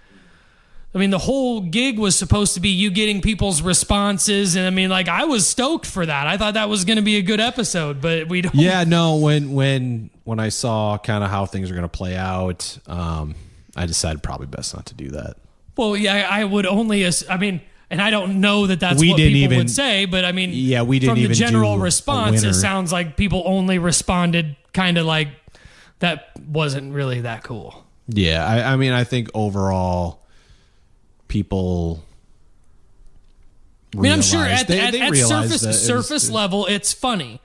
[SPEAKER 4] I mean, the whole gig was supposed to be you getting people's responses. And I mean, like, I was stoked for that. I thought that was going to be a good episode, but we don't.
[SPEAKER 3] Yeah, no, when I saw kind of how things are going to play out, I decided probably best not to do that.
[SPEAKER 4] Well, yeah, I would only, I mean, and I don't know that that's
[SPEAKER 3] We
[SPEAKER 4] what
[SPEAKER 3] didn't
[SPEAKER 4] people
[SPEAKER 3] even-
[SPEAKER 4] would say, but I mean,
[SPEAKER 3] Yeah, we didn't
[SPEAKER 4] from the
[SPEAKER 3] even
[SPEAKER 4] general
[SPEAKER 3] do a
[SPEAKER 4] response, it
[SPEAKER 3] winner.
[SPEAKER 4] sounds like people only responded kind of like that wasn't really that cool.
[SPEAKER 3] Yeah, I mean, I think overall, people.
[SPEAKER 4] I mean, I'm sure
[SPEAKER 3] realized-
[SPEAKER 4] at
[SPEAKER 3] they realized that it was-
[SPEAKER 4] surface level, it's funny.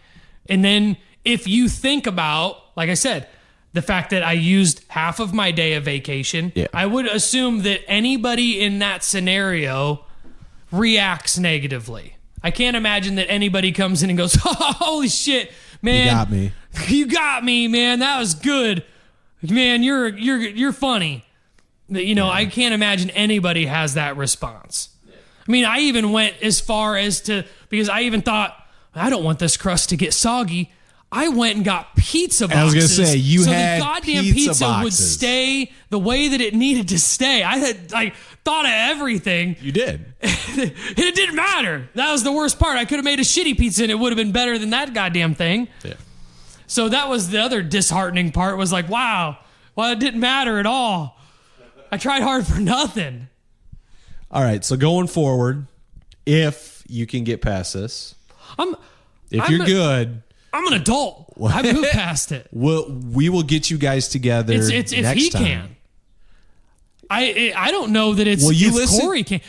[SPEAKER 4] And then if you think about, like I said, the fact that I used half of my day of vacation,
[SPEAKER 3] Yeah.
[SPEAKER 4] I would assume that anybody in that scenario reacts negatively. I can't imagine that anybody comes in and goes, "Holy shit, man!
[SPEAKER 3] You got me.
[SPEAKER 4] You got me, man. That was good, man. You're funny." You know, I can't imagine anybody has that response. I mean, I even went as far as to, because I even thought, I don't want this crust to get soggy. I went and got pizza boxes.
[SPEAKER 3] I was gonna say, you
[SPEAKER 4] so
[SPEAKER 3] had
[SPEAKER 4] the goddamn
[SPEAKER 3] pizza
[SPEAKER 4] would
[SPEAKER 3] boxes.
[SPEAKER 4] stay the way that it needed to stay. I had like thought of everything.
[SPEAKER 3] You did.
[SPEAKER 4] It didn't matter. That was the worst part. I could have made a shitty pizza and it would have been better than that goddamn thing.
[SPEAKER 3] Yeah.
[SPEAKER 4] So that was the other disheartening part, was like, wow, well, it didn't matter at all. I tried hard for nothing.
[SPEAKER 3] All right, so going forward, if you can get past this, if you're good,
[SPEAKER 4] I'm an adult. I moved past it.
[SPEAKER 3] we will get you guys together.
[SPEAKER 4] It's if
[SPEAKER 3] next
[SPEAKER 4] he
[SPEAKER 3] time.
[SPEAKER 4] can. I don't know that it's
[SPEAKER 3] Well, you
[SPEAKER 4] if
[SPEAKER 3] listen-
[SPEAKER 4] Cory can.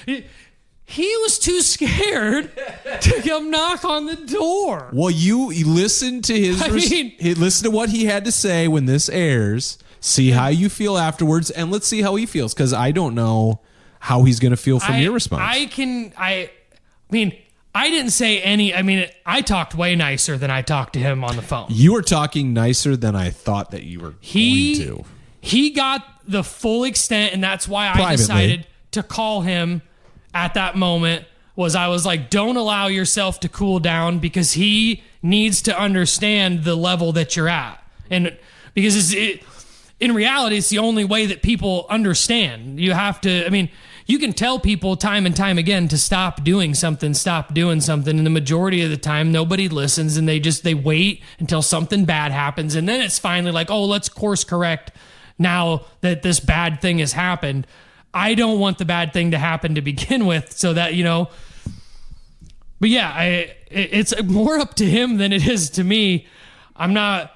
[SPEAKER 4] He was too scared to come knock on the door.
[SPEAKER 3] Well, you listen to his.
[SPEAKER 4] I mean-
[SPEAKER 3] listen to what he had to say when this airs. See how you feel afterwards, and let's see how he feels, because I don't know how he's going to feel from your response.
[SPEAKER 4] I mean, I didn't say any. I mean, I talked way nicer than I talked to him on the phone.
[SPEAKER 3] You were talking nicer than I thought that you were going to.
[SPEAKER 4] He got the full extent, and that's why I
[SPEAKER 3] Privately.
[SPEAKER 4] decided to call him at that moment. I was like, don't allow yourself to cool down, because he needs to understand the level that you're at. And because in reality, it's the only way that people understand. You have to, I mean, you can tell people time and time again to stop doing something. And the majority of the time, nobody listens, and they wait until something bad happens. And then it's finally like, oh, let's course correct now that this bad thing has happened. I don't want the bad thing to happen to begin with, so that, you know. But yeah, it's more up to him than it is to me. I'm not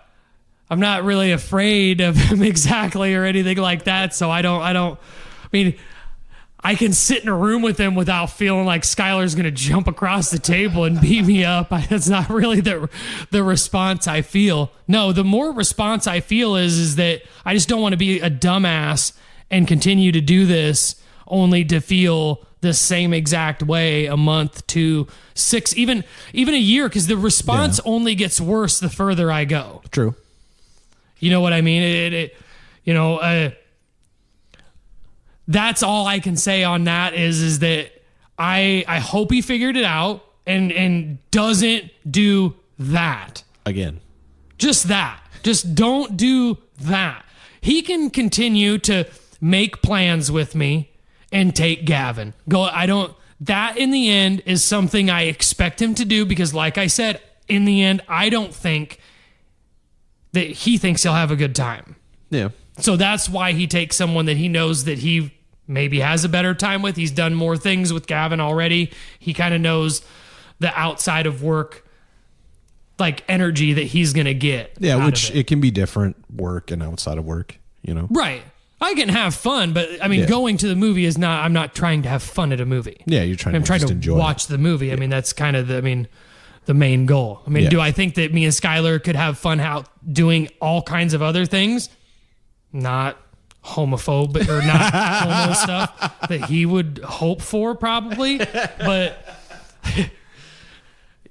[SPEAKER 4] really afraid of him exactly or anything like that. So I mean, I can sit in a room with him without feeling like Skylar's going to jump across the table and beat me up. That's not really the response I feel. No, the more response I feel is that I just don't want to be a dumbass and continue to do this only to feel the same exact way a month, 2, 6, even a year, because the response only gets worse the further I go.
[SPEAKER 3] True.
[SPEAKER 4] You know what I mean? That's all I can say on that is that I hope he figured it out and doesn't do that.
[SPEAKER 3] Again.
[SPEAKER 4] Just that. Just don't do that. He can continue to make plans with me and take Gavin. That in the end is something I expect him to do, because like I said, in the end, I don't think that he thinks he'll have a good time.
[SPEAKER 3] Yeah.
[SPEAKER 4] So that's why he takes someone that he knows that he maybe has a better time with. He's done more things with Gavin already. He kind of knows the outside of work, like, energy that he's going to get.
[SPEAKER 3] Yeah,
[SPEAKER 4] out
[SPEAKER 3] which
[SPEAKER 4] of it.
[SPEAKER 3] it can be different work and outside of work, you know?
[SPEAKER 4] Right. I can have fun, but I mean,
[SPEAKER 3] Yeah.
[SPEAKER 4] going to the movie is not, I'm not trying to have fun at a movie.
[SPEAKER 3] Yeah, you're trying
[SPEAKER 4] I'm
[SPEAKER 3] to
[SPEAKER 4] trying
[SPEAKER 3] just
[SPEAKER 4] to
[SPEAKER 3] enjoy
[SPEAKER 4] watch the movie. I mean, that's kind of the main goal. I mean,
[SPEAKER 3] Yeah.
[SPEAKER 4] do I think that me and Skylar could have fun out doing all kinds of other things? Not homophobic or not homo stuff that he would hope for, probably, but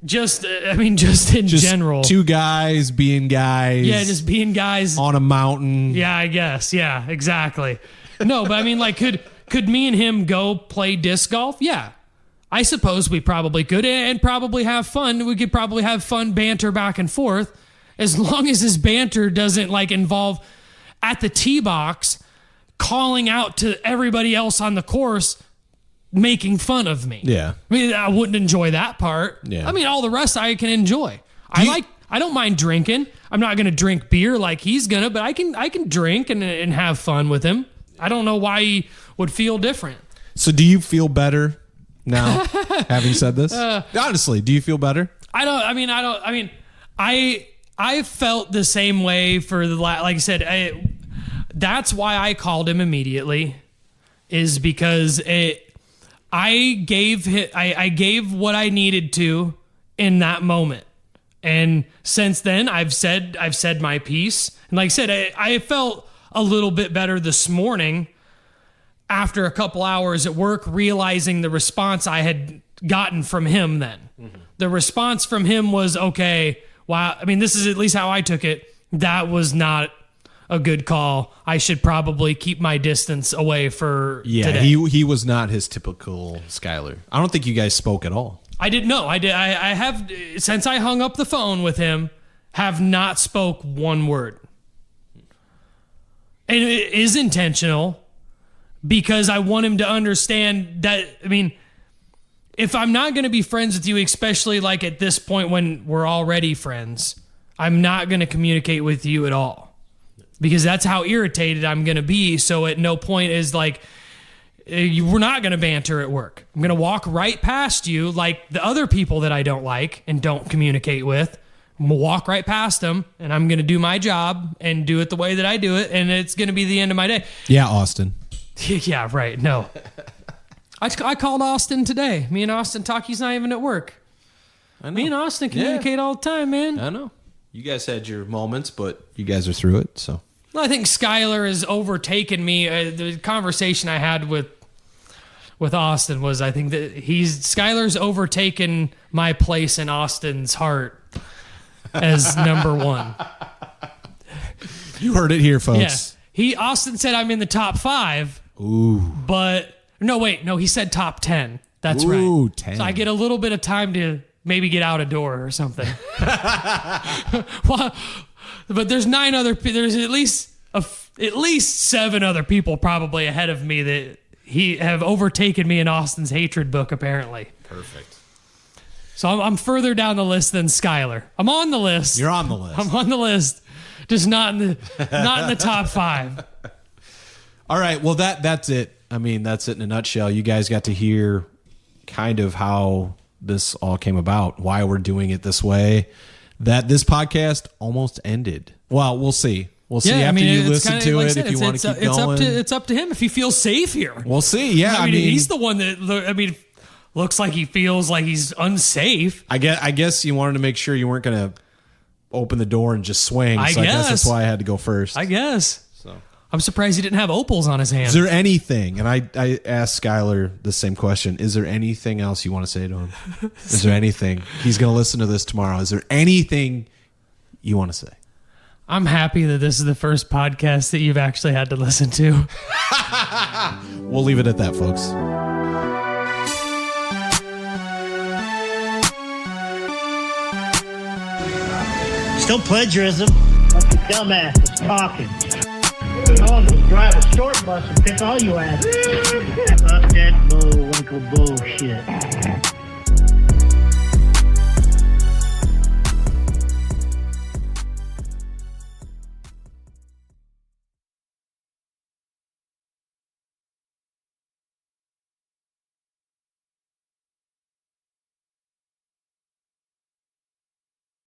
[SPEAKER 4] just in general.
[SPEAKER 3] Two guys being guys.
[SPEAKER 4] Yeah, just being guys.
[SPEAKER 3] on a mountain.
[SPEAKER 4] Yeah, I guess. Yeah, exactly. No, but I mean, like, could me and him go play disc golf? Yeah. I suppose we probably could, and probably have fun. We could probably have fun banter back and forth, as long as his banter doesn't, like, involve at the tee box calling out to everybody else on the course, making fun of me.
[SPEAKER 3] Yeah.
[SPEAKER 4] I mean, I wouldn't enjoy that part.
[SPEAKER 3] Yeah.
[SPEAKER 4] I mean, all the rest I can enjoy. I don't mind drinking. I'm not going to drink beer like he's going to, but I can drink and have fun with him. I don't know why he would feel different.
[SPEAKER 3] So do you feel better now, having said this? Honestly, do you feel better?
[SPEAKER 4] I felt the same way for the like I said. That's why I called him immediately, is because I gave what I needed to in that moment, and since then I've said my piece. And like I said, I felt a little bit better this morning after a couple hours at work, realizing the response I had gotten from him then. Mm-hmm. The response from him was, okay, wow. I mean, this is at least how I took it. That was not a good call. I should probably keep my distance away for today.
[SPEAKER 3] He was not his typical Skylar. I don't think you guys spoke at all.
[SPEAKER 4] I didn't know. I have, since I hung up the phone with him, have not spoke one word. And it is intentional, because I want him to understand that, I mean, if I'm not going to be friends with you, especially like at this point when we're already friends, I'm not going to communicate with you at all, because that's how irritated I'm going to be. So at no point is like, we're not going to banter at work. I'm going to walk right past you like the other people that I don't like and don't communicate with. I'm going to walk right past them, and I'm going to do my job and do it the way that I do it, and it's going to be the end of my day.
[SPEAKER 3] Yeah, Austin.
[SPEAKER 4] Yeah, right. No. I called Austin today. Me and Austin talk. He's not even at work.
[SPEAKER 3] I know.
[SPEAKER 4] Me and Austin communicate all the time, man.
[SPEAKER 3] I know. You guys had your moments, but you guys are through it, so.
[SPEAKER 4] Well, I think Skylar has overtaken me. The conversation I had with Austin was, I think that Skylar's overtaken my place in Austin's heart as number one.
[SPEAKER 3] You heard it here, folks.
[SPEAKER 4] Yeah. Austin said I'm in the top 5.
[SPEAKER 3] Ooh.
[SPEAKER 4] But no, he said top 10. That's right.
[SPEAKER 3] Ooh, 10.
[SPEAKER 4] So I get a little bit of time to maybe get out a door or something. Well, but there's 9 other. There's at least 7 other people probably ahead of me that have overtaken me in Austin's hatred book, apparently.
[SPEAKER 3] Perfect.
[SPEAKER 4] So I'm further down the list than Skylar. I'm on the list.
[SPEAKER 3] You're on the list.
[SPEAKER 4] I'm on the list, just not in the top 5.
[SPEAKER 3] All right. Well, that's it. I mean, that's it in a nutshell. You guys got to hear kind of how this all came about, why we're doing it this way. That this podcast almost ended. Well, we'll see. We'll see after you listen to it if you want to keep going.
[SPEAKER 4] It's up to him if he feels safe here.
[SPEAKER 3] We'll see. Yeah,
[SPEAKER 4] I mean, he's the one that looks like he feels like he's unsafe.
[SPEAKER 3] I guess you wanted to make sure you weren't going to open the door and just swing. I guess that's why I had to go first.
[SPEAKER 4] I guess.
[SPEAKER 3] So
[SPEAKER 4] I'm surprised he didn't have opals on his hands.
[SPEAKER 3] Is there anything? And I asked Skylar the same question. Is there anything else you want to say to him? Is there anything? He's going to listen to this tomorrow. Is there anything you want to say?
[SPEAKER 4] I'm happy that this is the first podcast that you've actually had to listen to.
[SPEAKER 3] We'll leave it at that, folks.
[SPEAKER 1] Still plagiarism. Bunch of dumbasses talking. I'll just drive a short bus and pick all you asses up that bullwinkle bullshit.